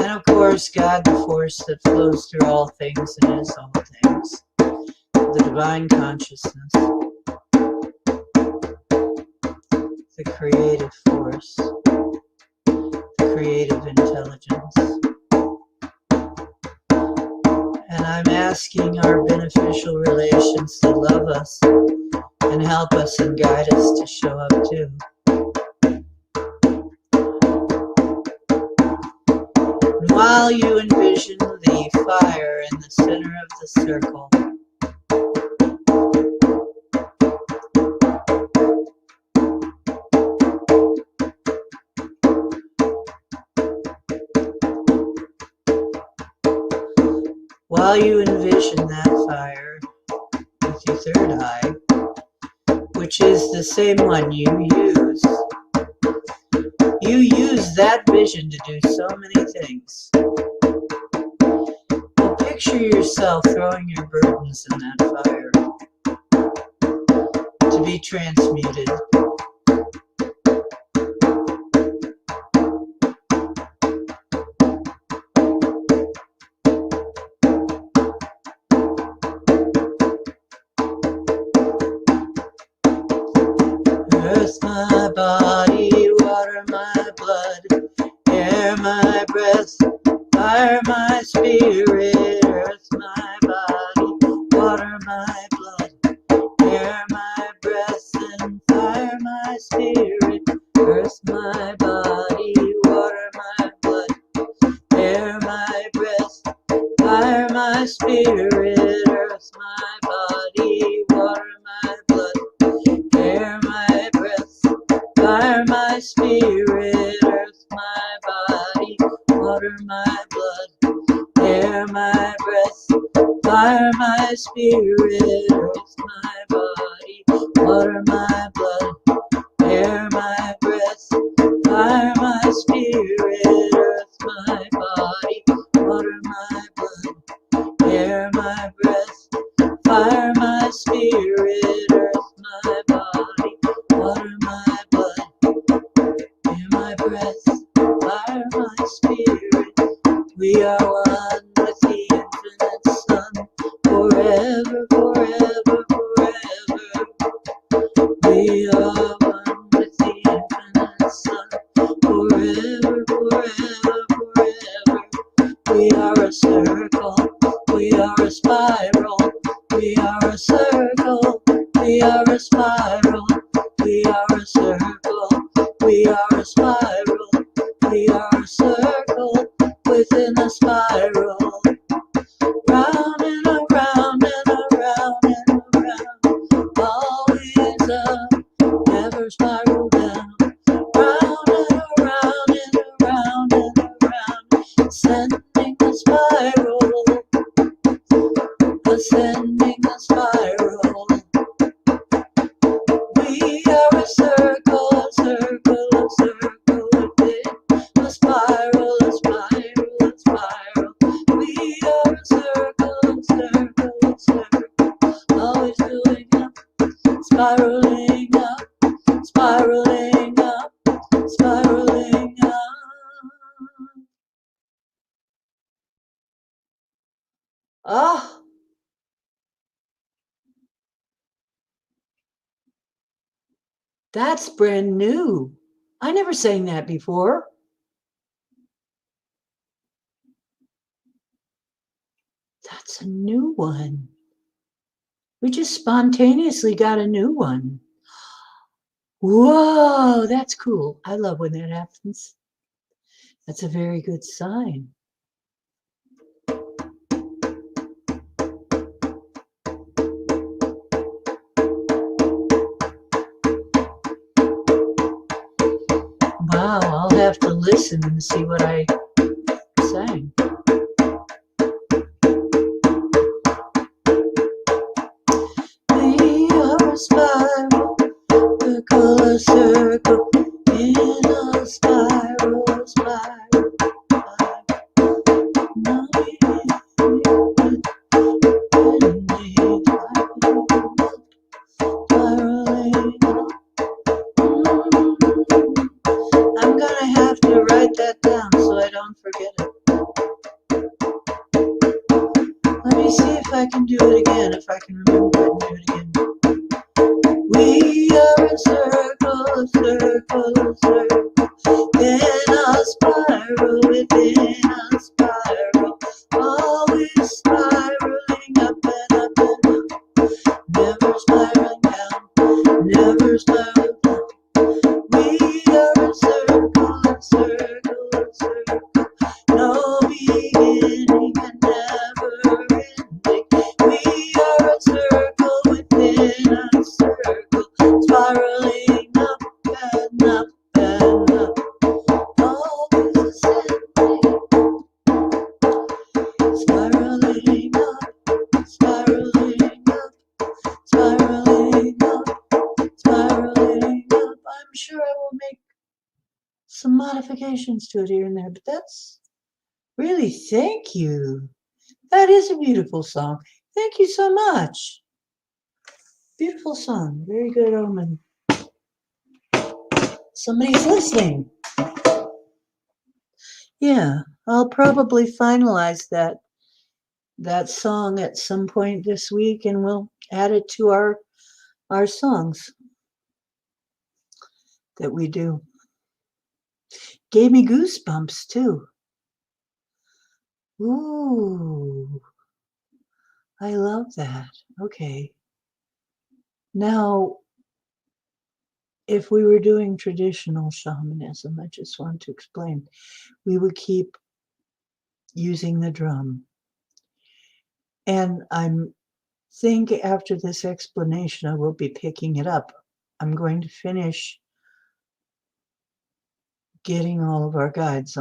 And of course, God, the force that flows through all things and is all things. The divine consciousness. The creative force. The creative intelligence. And I'm asking our beneficial relations to love us and help us and guide us to show up too. And while you envision the fire in the center of the circle, while you envision that fire with your third eye, which is the same one you use that vision to do so many things. Well, picture yourself throwing your burdens in that fire to be transmuted. Earth my body, water my blood, air my breath, fire my spirit. Earth my body, water my blood, air my breath, and fire my spirit. Earth my body, water my blood, air my breath, fire my spirit. Earth my body, water my blood, air my breath, fire my spirit. Earth my body, water my blood, air my breath, fire my spirit. Earth my body, water my blood, air my breath, fire my spirit. Earth my body, water my blood, air my breath, fire my spirit. Earth my body, water my blood, air my breath, fire my spirit. We are one with the infinite sun, forever, forever, forever. We are one with the infinite sun, forever, forever, forever. We are a circle, we are a spiral, we are a circle, we are a spiral, we are a circle, we are a spiral, we are a circle within a spiral, round and around and around and around, always up, never spiral down, round and around and around and around, ascending the spiral, ascending the spiral. We are a circle, a circle, a circle within a spiral, a spiral, a spiral. We are a circle, a circle, a circle, always going up, spiraling up, spiraling up, spiraling up. Oh, that's brand new. I never sang that before. That's a new one. We just spontaneously got a new one. Whoa, that's cool. I love when that happens. That's a very good sign. Wow, I'll have to listen and see what I sang. We are a spiral, circle, a circle, in a spiral, spiral. I'm gonna have to write that down so I don't forget it. Let me see if I can do it again, if I can remember it and do it again. We are a circle, a circle, a circle, in a spiral, within a spiral, always spiraling up and up and up, never spiraling down, never spiraling down. We are a circle, a circle, a circle, no beginning and never ending. We are a circle within a circle, spiraling up and up and up, always ascending, spiraling up, spiraling up, spiraling up, spiraling up. I'm sure I will make some modifications to it here and there, but that's really, thank you. That is a beautiful song. Thank you so much. Beautiful song. Very good omen. Somebody's listening. Yeah, I'll probably finalize that song at some point this week, and we'll add it to our songs that we do. Gave me goosebumps too. Ooh, I love that. Okay. Now, if we were doing traditional shamanism, I just want to explain, we would keep using the drum. And I'm think after this explanation, I will be picking it up. I'm going to finish getting all of our guides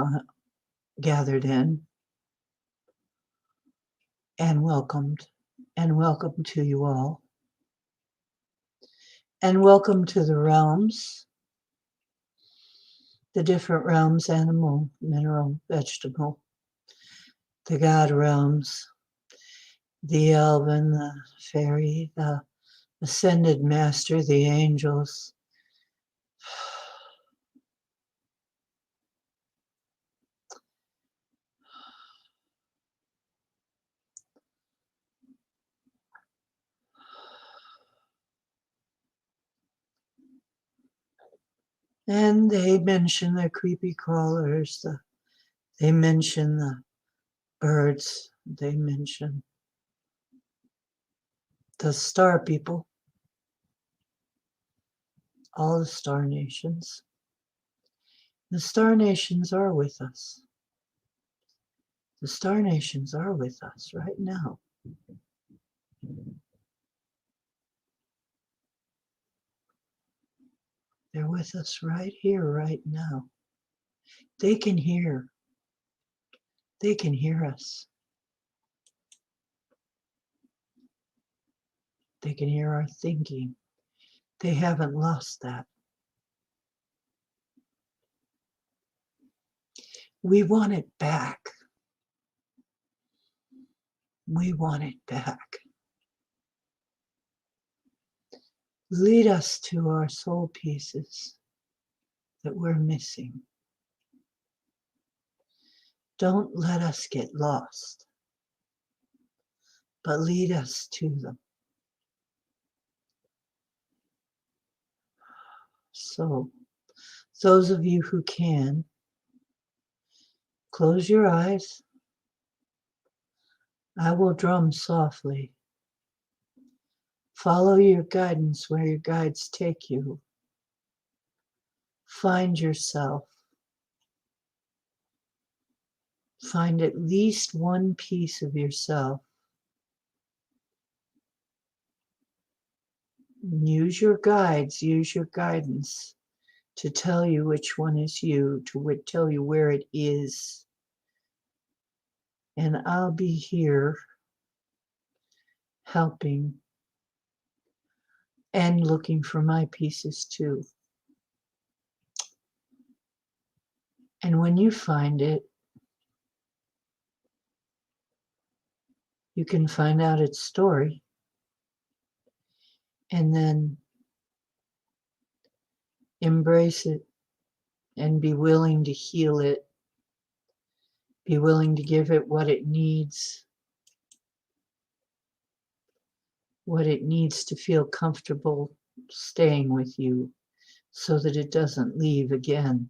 gathered in and welcomed, and welcome to you all. And welcome to the realms, the different realms, animal, mineral, vegetable, the God realms, the elven, the fairy, the ascended master, the angels. And they mention the creepy crawlers, they mention the birds, they mention the star people, all the star nations. The star nations are with us. The star nations are with us right now. They're with us right here, right now. They can hear. They can hear us. They can hear our thinking. They haven't lost that. We want it back. We want it back. Lead us to our soul pieces that we're missing. Don't let us get lost, but lead us to them. So, those of you who can, close your eyes. I will drum softly. Follow your guidance where your guides take you. Find yourself. Find at least one piece of yourself. Use your guides, use your guidance to tell you which one is you, to tell you where it is. And I'll be here helping and looking for my pieces too. And when you find it, you can find out its story and then embrace it and be willing to heal it, be willing to give it what it needs to feel comfortable staying with you so that it doesn't leave again.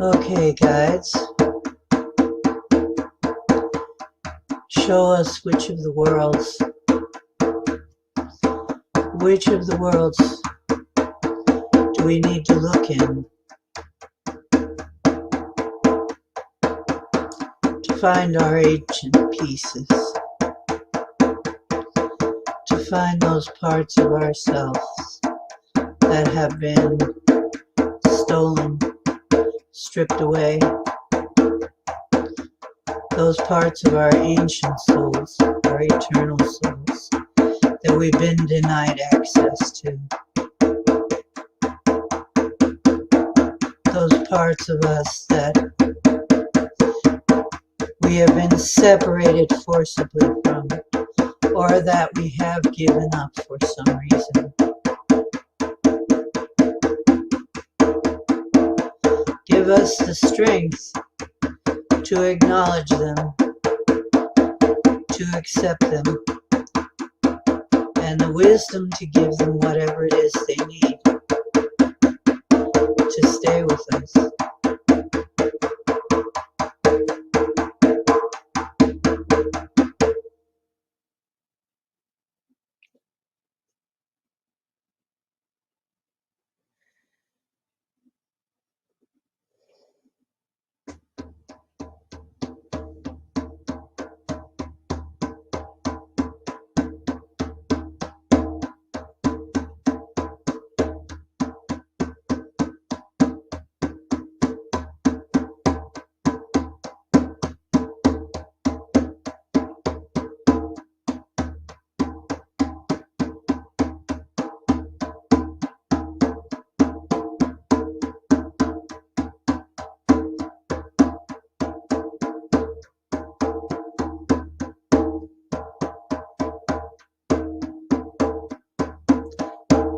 Okay, guides, show us which of the worlds do we need to look in to find our ancient pieces, to find those parts of ourselves that have been stolen, stripped away, those parts of our ancient souls, our eternal souls, that we've been denied access to. Those parts of us that we have been separated forcibly from, or that we have given up for some reason. Give us the strength to acknowledge them, to accept them, and the wisdom to give them whatever it is they need to stay with us.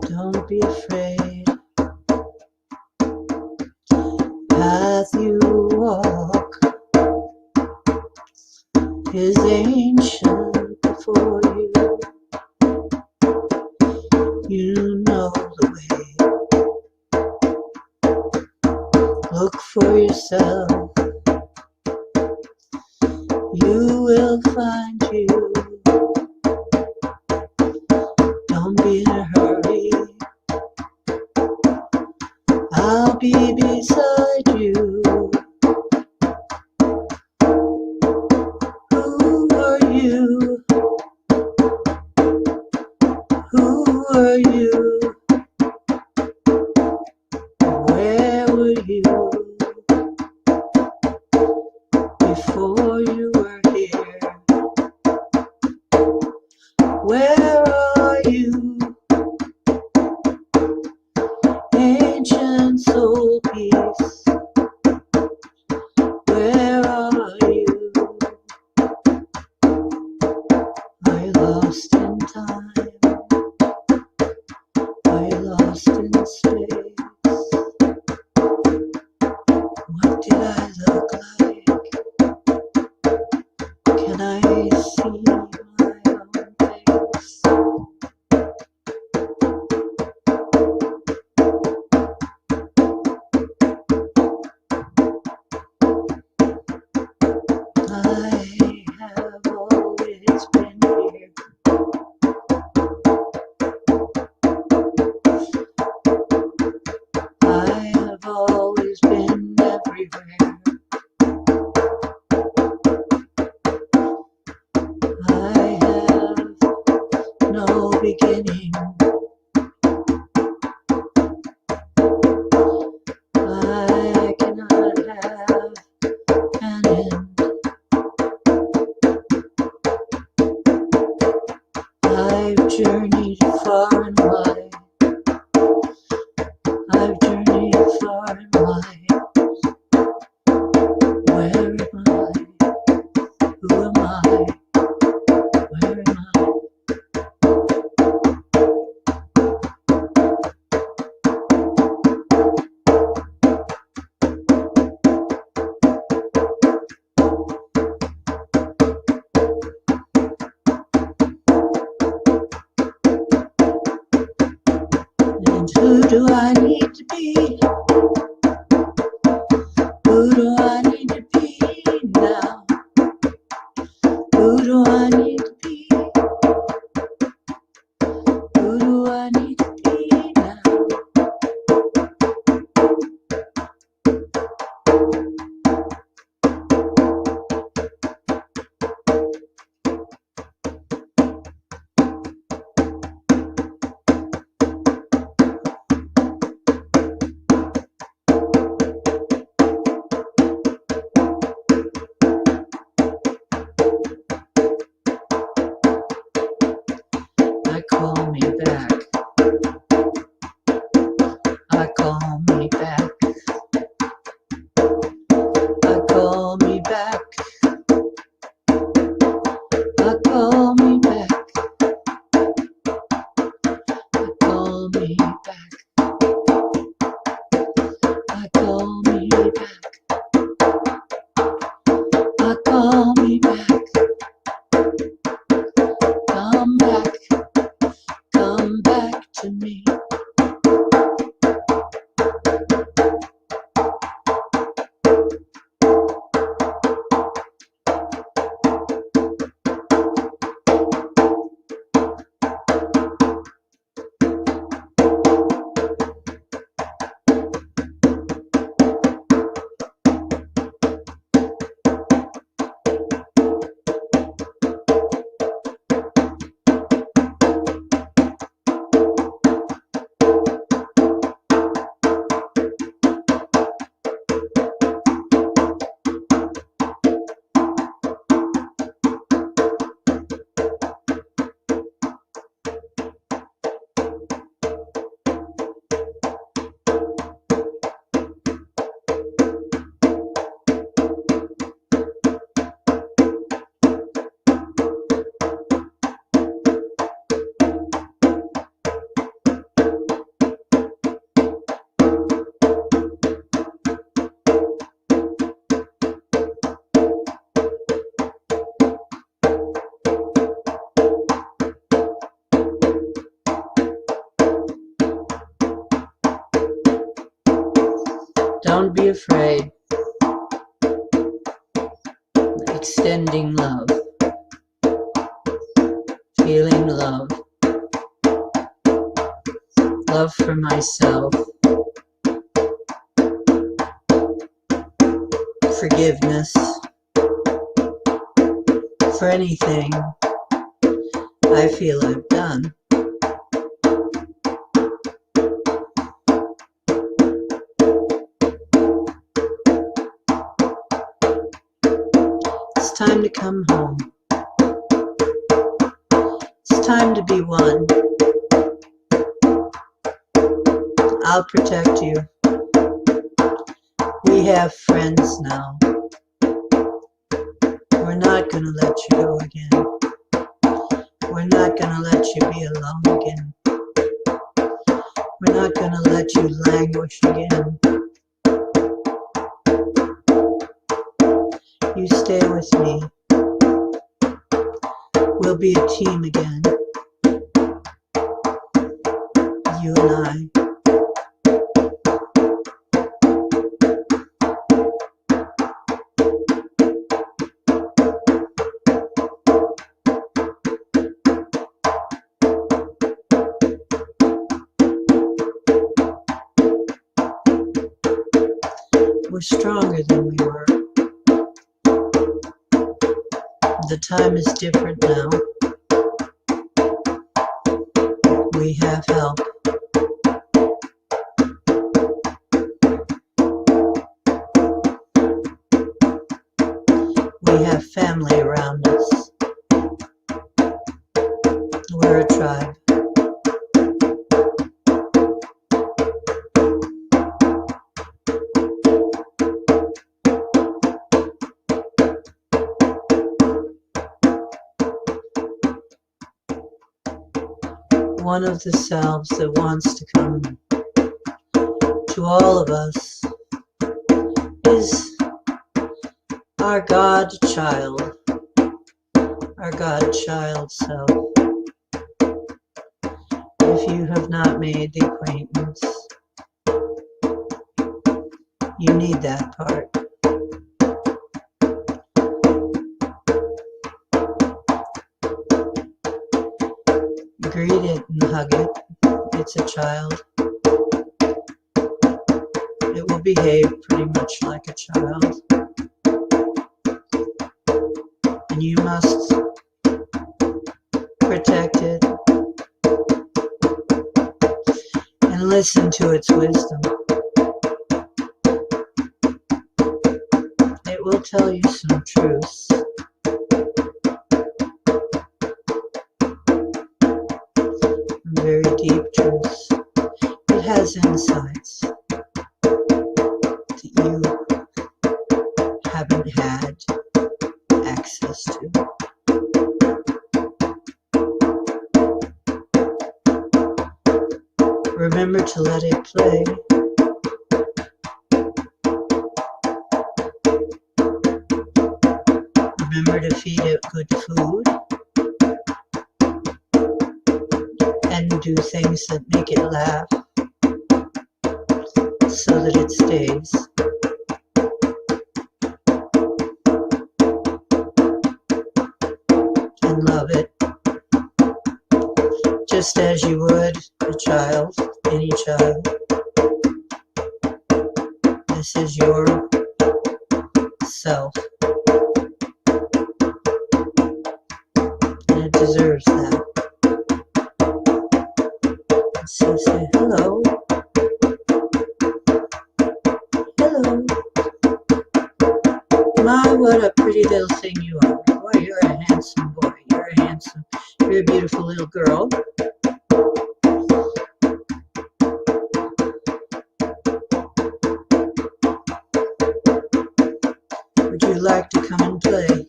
Don't be afraid. Path you walk is ancient before you. You know the way. Look for yourself. You will find you. Don't be in a hurry. I'll be beside you. Who are you? Who are you? Where were you before you were here? Where are you? Ancient soul piece. Where are you? Are you lost in time? Are you lost in space? What did I look like? Can I see my own face? And who do I need to be? Who do I need to be now? Who do I need to be? Who do I need to be now? I call me back. I call me back. I call me back. I call me back. I call me back. I call me back. I call me back. Come back. Come back to me. Don't be afraid. Extending love. Feeling love. Love for myself. Forgiveness. For anything I feel I've done. It's time to come home. It's time to be one. I'll protect you. We have friends now. We're not gonna let you go again. We're not gonna let you be alone again. We're not gonna let you languish again. You stay with me. We'll be a team again. You and I. We're stronger than we were. The time is different now. We have help. We have family around us. We're a tribe. One of the selves that wants to come to all of us is our God child self. if you have not made the acquaintance, you need that part. Greet it and hug it. It's a child. It will behave pretty much like a child. And you must protect it and listen to its wisdom. It will tell you some truths. Very deep truths. It has insights that you haven't had access to. Remember to let it play. Remember to feed it good food and do things that make it laugh so that it stays. And love it just as you would a child, any child. This is your self, and it deserves that. So say hello. Hello. My, what a pretty little thing you are. Boy, you're a handsome boy. You're a beautiful little girl. Would you like to come and play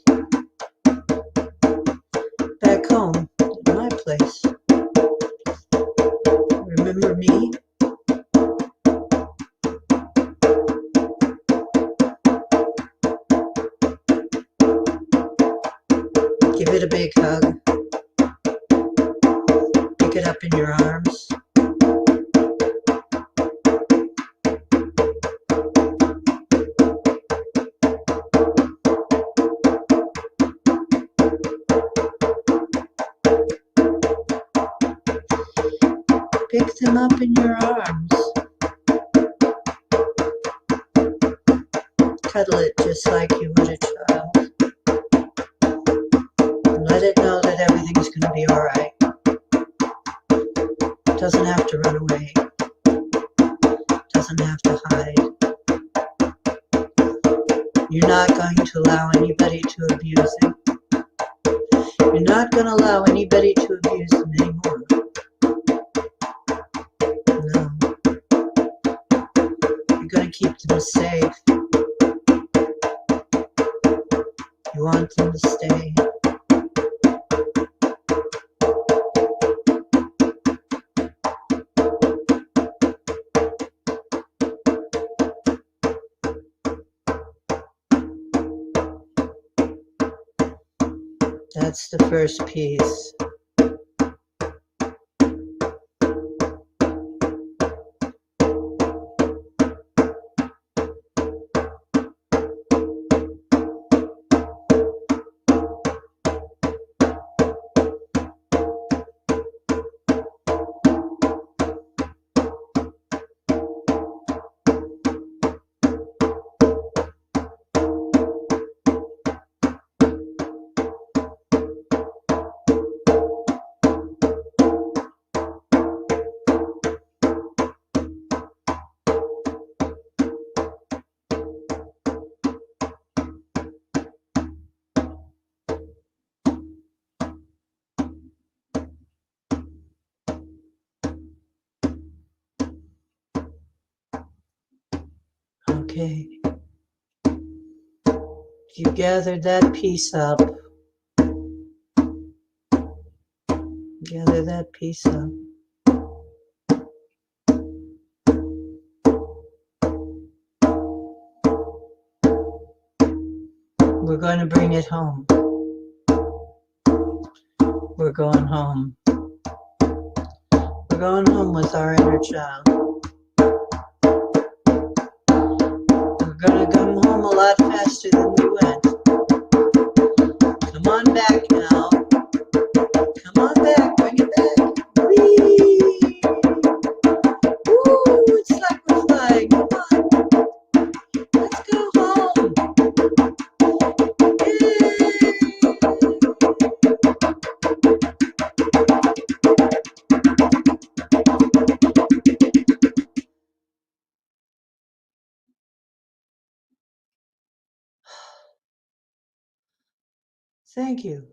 back home in my place? Remember me? Give it a big hug. Pick it up in your arms. Pick them up in your arms. Cuddle it just like you would a child. And let it know that everything's going to be all right. It doesn't have to run away. It doesn't have to hide. You're not going to allow anybody to abuse it. You're not going to allow anybody to abuse them anymore. No. You're going to keep them safe. You want them to stay. That's the first piece. Okay. You gathered that piece up. Gather that piece up. We're going to bring it home. We're going home. We're going home with our inner child. We're going to come home a lot faster than we went. Come on back now. Come on back. Bring it back. Whee! Woo! It's like we're flying. Come on. Let's go home. Thank you.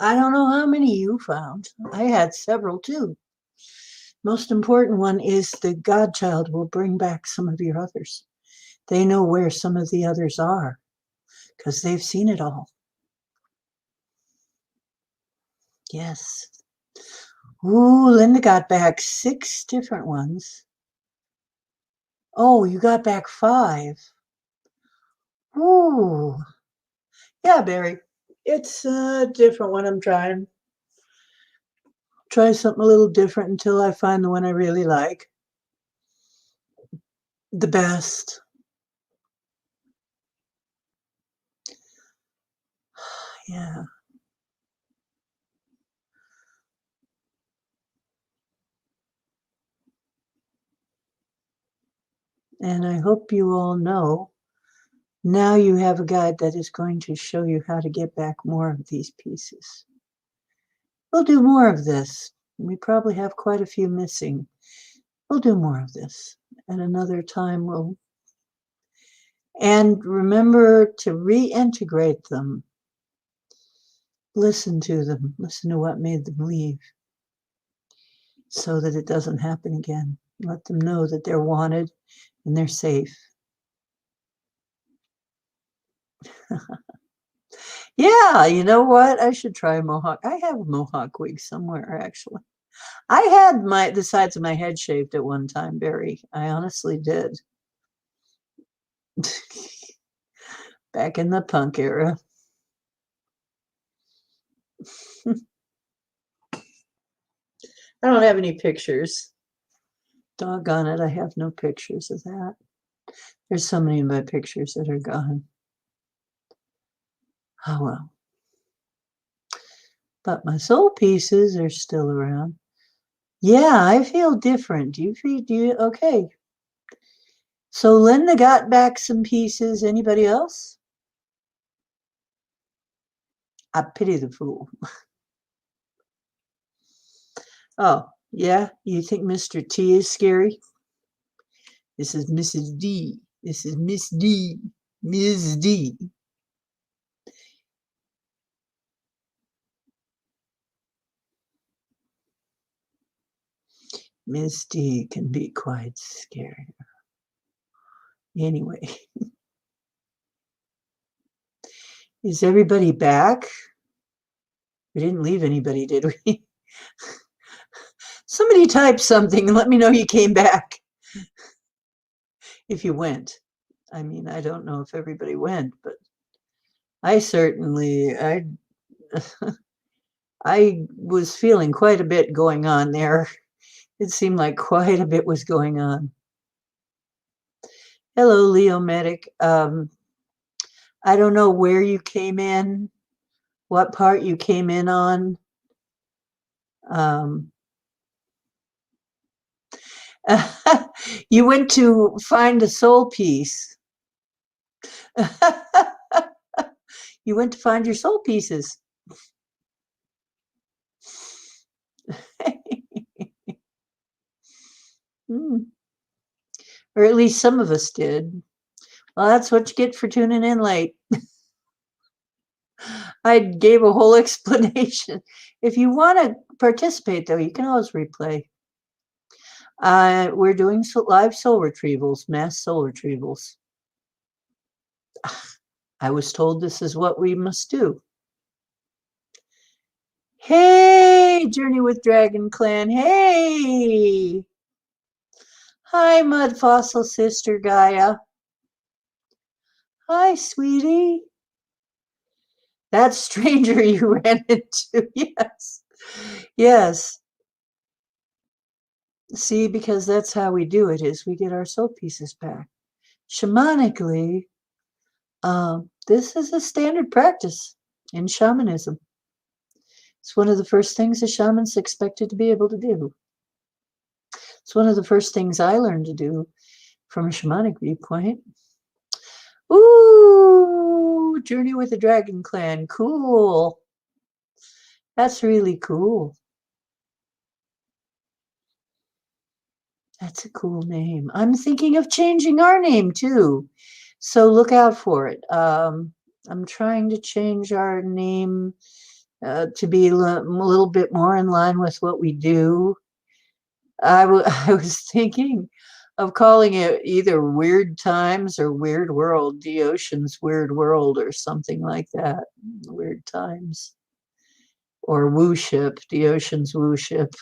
I don't know how many you found. I had several too. Most important one is the godchild will bring back some of your others. They know where some of the others are because they've seen it all. Yes. Ooh, Linda got back 6 different ones. Oh, you got back 5. Ooh. Yeah, Barry. It's a different one I'm trying. Try something a little different until I find the one I really like. The best. Yeah. And I hope you all know, now you have a guide that is going to show you how to get back more of these pieces. We'll do more of this. We probably have quite a few missing. We'll do more of this. At another time, we'll... And remember to reintegrate them. Listen to them. Listen to what made them leave so that it doesn't happen again. Let them know that they're wanted and they're safe. Yeah, you know what? I should try a mohawk. I have a mohawk wig somewhere, actually. I had the sides of my head shaved at one time, Barry. I honestly did. Back in the punk era. I don't have any pictures. Doggone it, I have no pictures of that. There's so many of my pictures that are gone. Oh well. But my soul pieces are still around. Yeah, I feel different. Do you okay. So Linda got back some pieces. Anybody else? I pity the fool. Oh, yeah? You think Mr. T is scary? This is Mrs. D. This is Miss D. Ms. D. Miss D can be quite scary. Anyway. Is everybody back? We didn't leave anybody, did we? Somebody type something and let me know you came back. If you went. I mean, I don't know if everybody went, but I certainly, I was feeling quite a bit going on there. It seemed like quite a bit was going on. Hello, Leo Medic. I don't know where you came in, what part you came in on. You went to find a soul piece. You went to find your soul pieces. Or at least some of us did. Well, that's what you get for tuning in late. I gave a whole explanation. If you want to participate, though, you can always replay. We're doing live soul retrievals, mass soul retrievals. I was told this is what we must do. Hey, Journey with Dragon Clan. Hey. Hi, Mud Fossil Sister Gaia. Hi, sweetie. That stranger you ran into. Yes. Yes. See, because that's how we do it, is we get our soul pieces back. Shamanically, this is a standard practice in shamanism. It's one of the first things a shaman's expected to be able to do. It's one of the first things I learned to do from a shamanic viewpoint. Ooh, Journey with the Dragon Clan. Cool. That's really cool. That's a cool name. I'm thinking of changing our name too. So look out for it. I'm trying to change our name to be a little bit more in line with what we do. I was thinking of calling it either Weird Times or Weird World, the Ocean's Weird World, or something like that. Weird Times. Or Woo Ship, the Ocean's Woo Ship.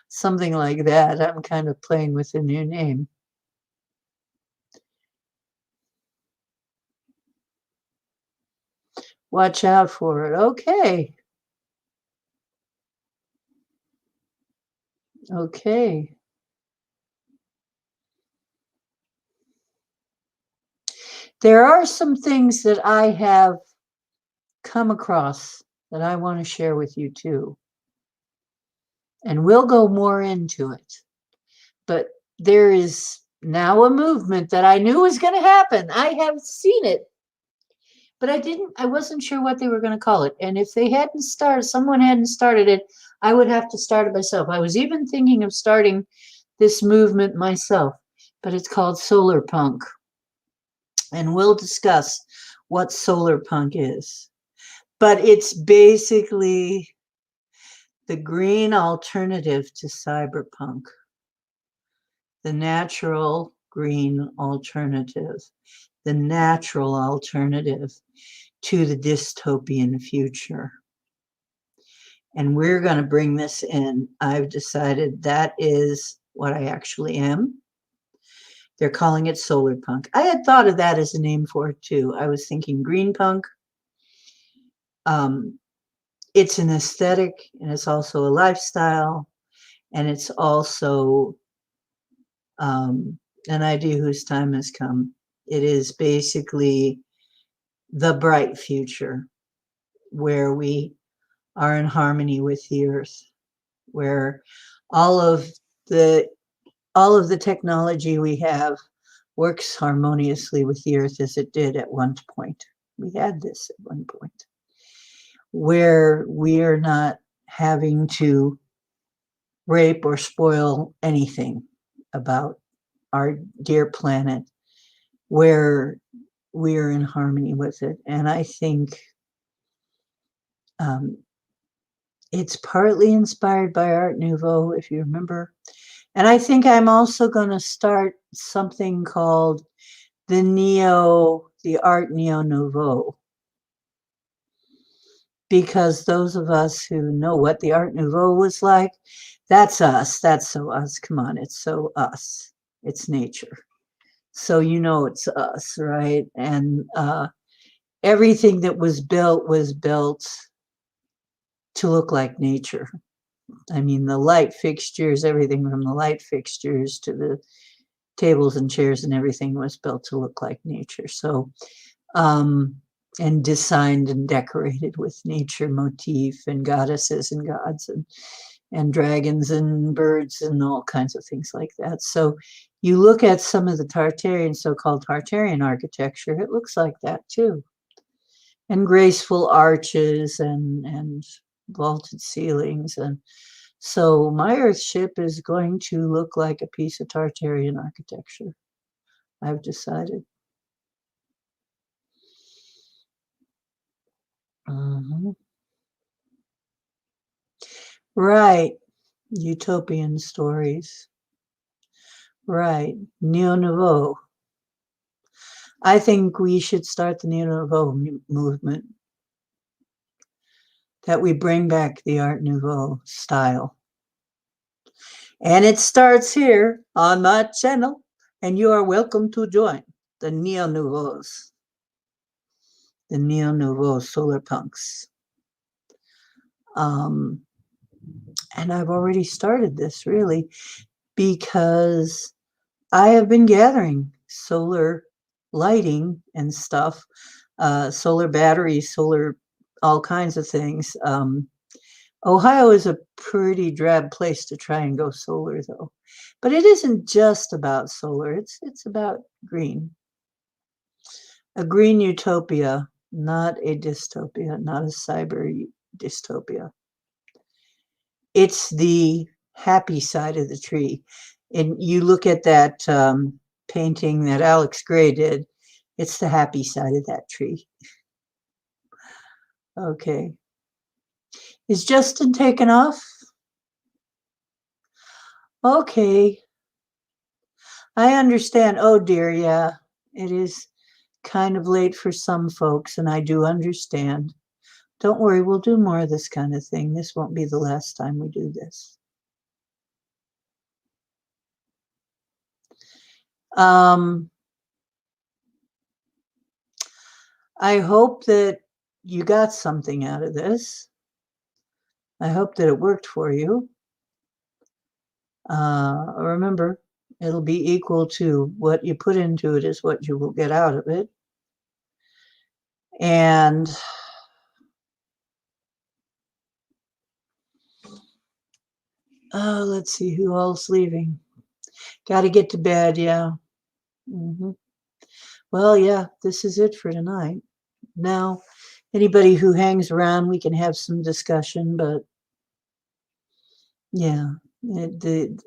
Something like that. I'm kind of playing with a new name. Watch out for it. Okay. Okay. There are some things that I have come across that I want to share with you too. And we'll go more into it. But there is now a movement that I knew was going to happen. I have seen it, but I wasn't sure what they were going to call it. And if someone hadn't started it, I would have to start it myself. I was even thinking of starting this movement myself, but it's called solar punk. And we'll discuss what solar punk is. But it's basically the green alternative to cyberpunk, the natural green alternative, the natural alternative to the dystopian future. And we're going to bring this in. I've decided that is what I actually am. They're calling it solar punk. I had thought of that as a name for it too. I was thinking green punk. It's an aesthetic, and it's also a lifestyle, and it's also an idea whose time has come. It is basically the bright future where we are in harmony with the earth, where all of the technology we have works harmoniously with the earth as it did at one point. We had this at one point, where we are not having to rape or spoil anything about our dear planet, where we are in harmony with it. And I think it's partly inspired by Art Nouveau, if you remember. And I think I'm also going to start something called the Art Neo-Nouveau. Because those of us who know what the Art Nouveau was like, that's us. That's so us. Come on, it's so us. It's nature. So you know it's us, right? And everything that was built to look like nature. I mean, the light fixtures, everything from the light fixtures to the tables and chairs and everything was built to look like nature. So, and designed and decorated with nature motif and goddesses and gods and dragons and birds and all kinds of things like that. So you look at some of the Tartarian, so-called Tartarian architecture, it looks like that too. And graceful arches and vaulted ceilings. And so my Earth ship is going to look like a piece of Tartarian architecture, I've decided. Right. Utopian stories. Right. Neo Nouveau. I think we should start the Neo Nouveau movement, that we bring back the Art Nouveau style. And it starts here on my channel, and you are welcome to join the Neo Nouveaus. the Neo Nouveau solar punks. And I've already started this really because I have been gathering solar lighting and stuff, solar batteries, solar all kinds of things. Ohio is a pretty drab place to try and go solar, though. But it isn't just about solar. It's about green. A green utopia, not a dystopia, not a cyber dystopia. It's the happy side of the tree. And you look at that painting that Alex Gray did, it's the happy side of that tree. Okay. Is Justin taken off? Okay. I understand. Oh dear, yeah. It is kind of late for some folks, and I do understand. Don't worry, we'll do more of this kind of thing. This won't be the last time we do this. I hope that you got something out of this. I hope that it worked for you. Remember, it'll be equal to what you put into it is what you will get out of it. And let's see who else leaving. Got to get to bed, yeah. Well, yeah, this is it for tonight. Now, anybody who hangs around, we can have some discussion, but yeah,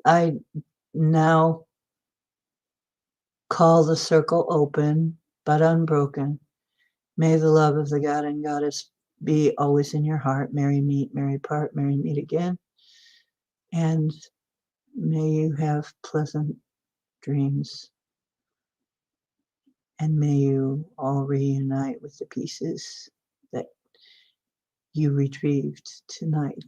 I now call the circle open but unbroken. May the love of the God and Goddess be always in your heart. Merry meet, merry part, merry meet again. And may you have pleasant dreams. And may you all reunite with the pieces that you retrieved tonight.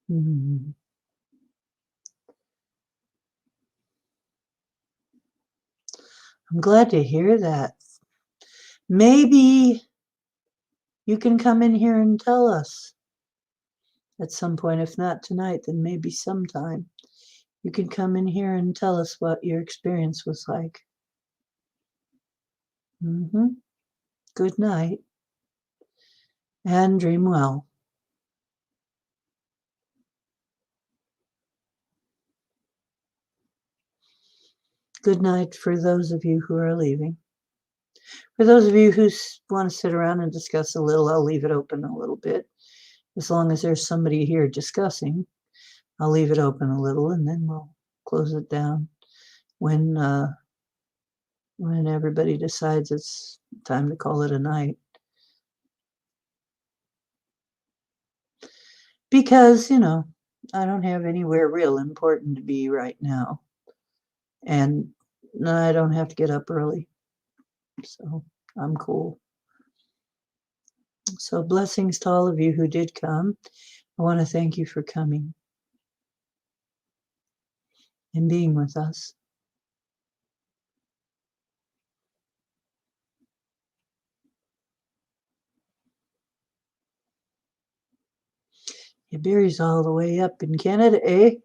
Mm. I'm glad to hear that. Maybe you can come in here and tell us at some point. If not tonight, then maybe sometime. You can come in here and tell us what your experience was like. Good night and dream well. Good night for those of you who are leaving. For those of you who want to sit around and discuss a little, I'll leave it open a little bit. As long as there's somebody here discussing, I'll leave it open a little, and then we'll close it down when everybody decides it's time to call it a night. Because, I don't have anywhere real important to be right now. And I don't have to get up early. So I'm cool. So blessings to all of you who did come. I want to thank you for coming and being with us. Yeah, Barry's all the way up in Canada, eh?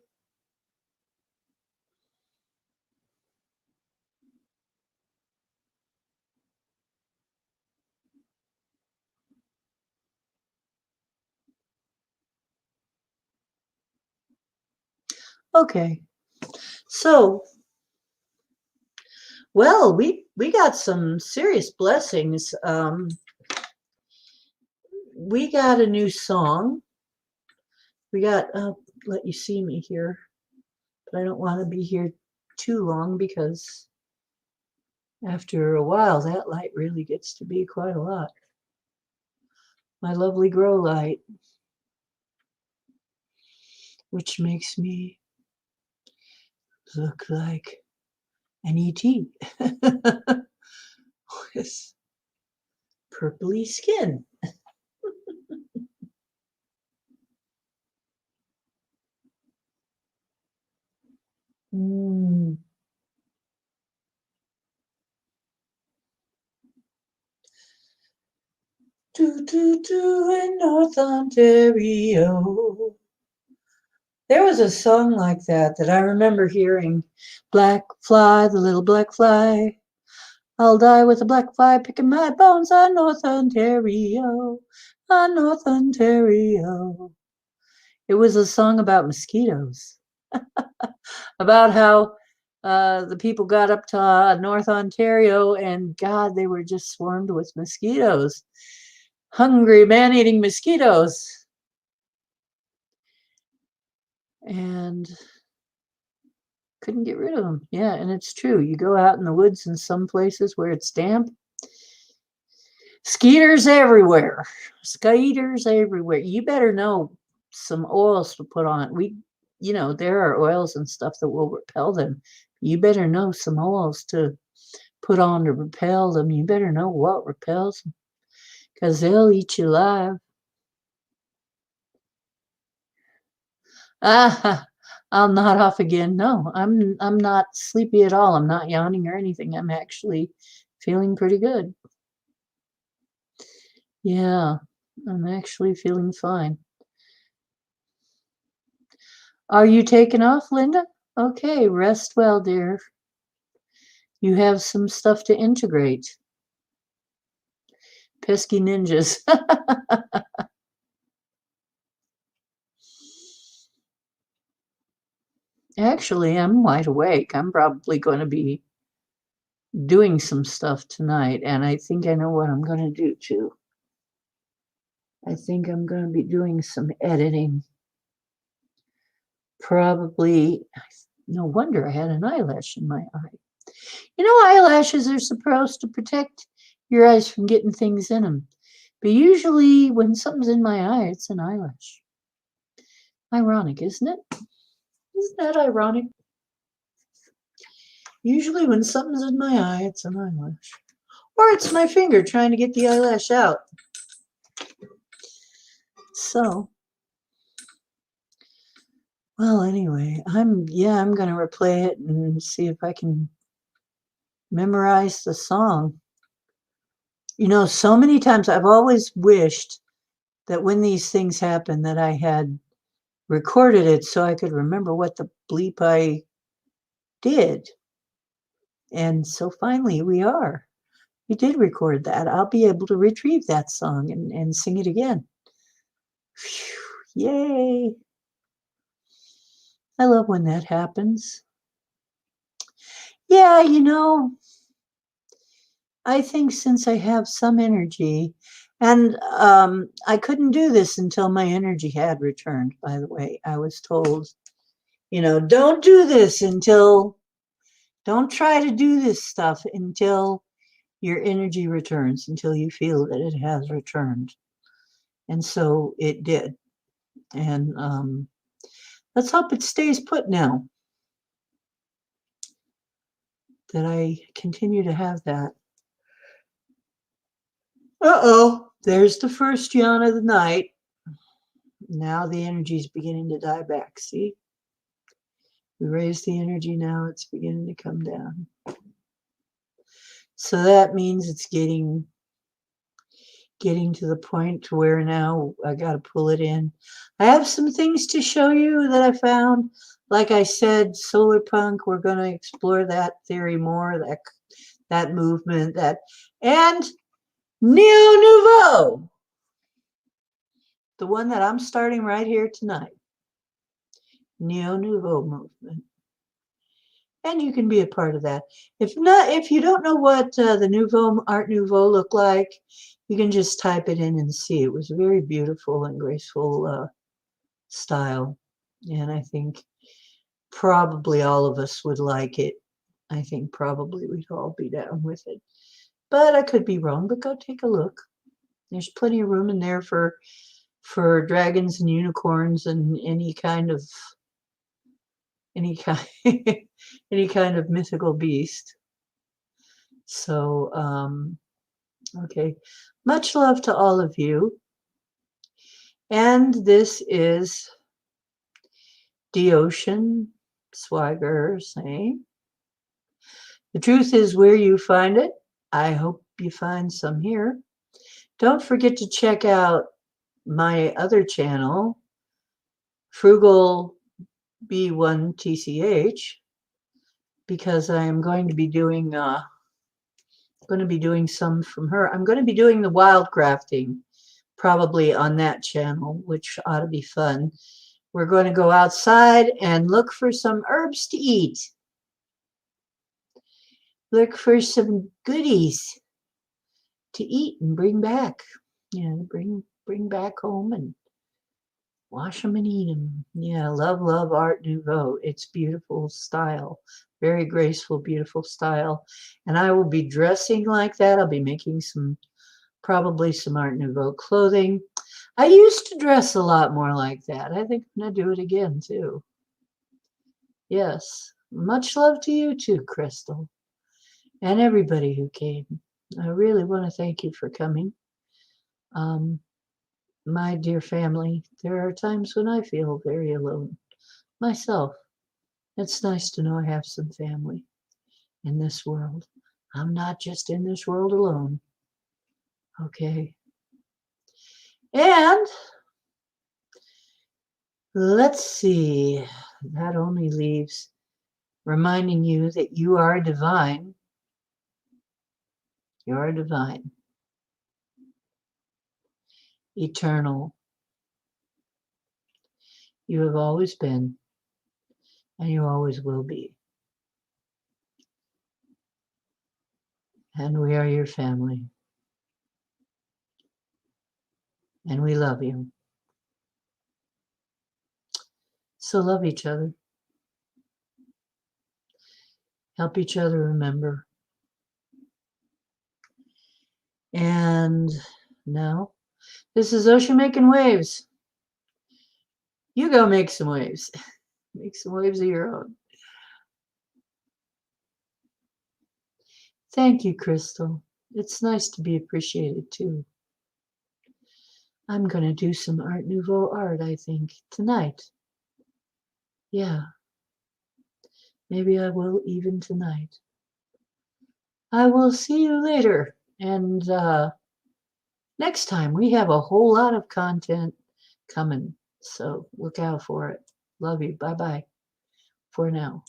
Okay. So, well, we got some serious blessings. We got a new song. We got, let you see me here, but I don't want to be here too long because after a while, that light really gets to be quite a lot. My lovely grow light, which makes me look like an ET with purpley skin. in North Ontario. There was a song like that I remember hearing. Black fly, the little black fly. I'll die with a black fly picking my bones on North Ontario. On North Ontario. It was a song about mosquitoes. About how the people got up to North Ontario and God, they were just swarmed with mosquitoes. Hungry, man-eating mosquitoes. And couldn't get rid of them. Yeah, and it's true. You go out in the woods in some places where it's damp. Skeeters everywhere. Skeeters everywhere. You better know some oils to put on. There are oils and stuff that will repel them. You better know some oils to put on to repel them. You better know what repels them, because they'll eat you alive. I'll nod off again. No, I'm not sleepy at all. I'm not yawning or anything. I'm actually feeling pretty good. Yeah, I'm actually feeling fine. Are you taking off, Linda? Okay, rest well, dear. You have some stuff to integrate. Pesky ninjas. Actually, I'm wide awake. I'm probably going to be doing some stuff tonight, and I think I know what I'm going to do too. I think I'm going to be doing some editing. Probably, no wonder I had an eyelash in my eye. Eyelashes are supposed to protect your eyes from getting things in them. But usually when something's in my eye, it's an eyelash. Ironic, isn't it? Isn't that ironic? Usually when something's in my eye, it's an eyelash. Or it's my finger trying to get the eyelash out. So, well, anyway, I'm going to replay it and see if I can memorize the song. So many times I've always wished that when these things happen that I had recorded it so I could remember what the bleep I did. And so finally we did record that. I'll be able to retrieve that song and sing it again. Whew, yay. I love when that happens. Yeah, I think since I have some energy, and I couldn't do this until my energy had returned, by the way. I was told, don't do this don't try to do this stuff until your energy returns, until you feel that it has returned. And so it did. And let's hope it stays put now, that I continue to have that. Uh-oh, there's the first yawn of the night. Now the energy's beginning to die back, see? We raise the energy now, it's beginning to come down. So that means it's getting to the point to where now I got to pull it in. I have some things to show you that I found. Like I said, solar punk, we're going to explore that theory more, that movement, and Neo Nouveau, the one that I'm starting right here tonight. Neo Nouveau movement. And you can be a part of that. If you don't know what the Art Nouveau looked like, you can just type it in and see. It was a very beautiful and graceful style. And I think probably all of us would like it. I think probably we'd all be down with it. But I could be wrong, but go take a look. There's plenty of room in there for dragons and unicorns and any kind of any kind of mythical beast. So, okay. Much love to all of you. And this is Ocean Swagger saying, the truth is where you find it. I hope you find some here. Don't forget to check out my other channel, Frugal B1TCH, because I am going to be doing some from her. I'm going to be doing the wildcrafting probably on that channel, which ought to be fun. We're going to go outside and look for some herbs to eat. Look for some goodies to eat and bring back. Yeah, bring back home and wash them and eat them. Yeah, love Art Nouveau. It's beautiful style, very graceful, beautiful style. And I will be dressing like that. I'll be making probably some Art Nouveau clothing. I used to dress a lot more like that. I think I'm going to do it again too. Yes. Much love to you too, Crystal, and everybody who came. I really want to thank you for coming. My dear family, there are times when I feel very alone myself. It's nice to know I have some family in this world. I'm not just in this world alone. Okay. And let's see. That only leaves reminding you that you are divine. You are divine, eternal. You have always been, and you always will be. And we are your family. And we love you. So love each other. Help each other remember. And now, this is Ocean Making Waves. You go make some waves. Make some waves of your own. Thank you, Crystal. It's nice to be appreciated too. I'm going to do some Art Nouveau art, I think, tonight. Yeah. Maybe I will even tonight. I will see you later. And next time we have a whole lot of content coming. So look out for it. Love you. Bye-bye for now.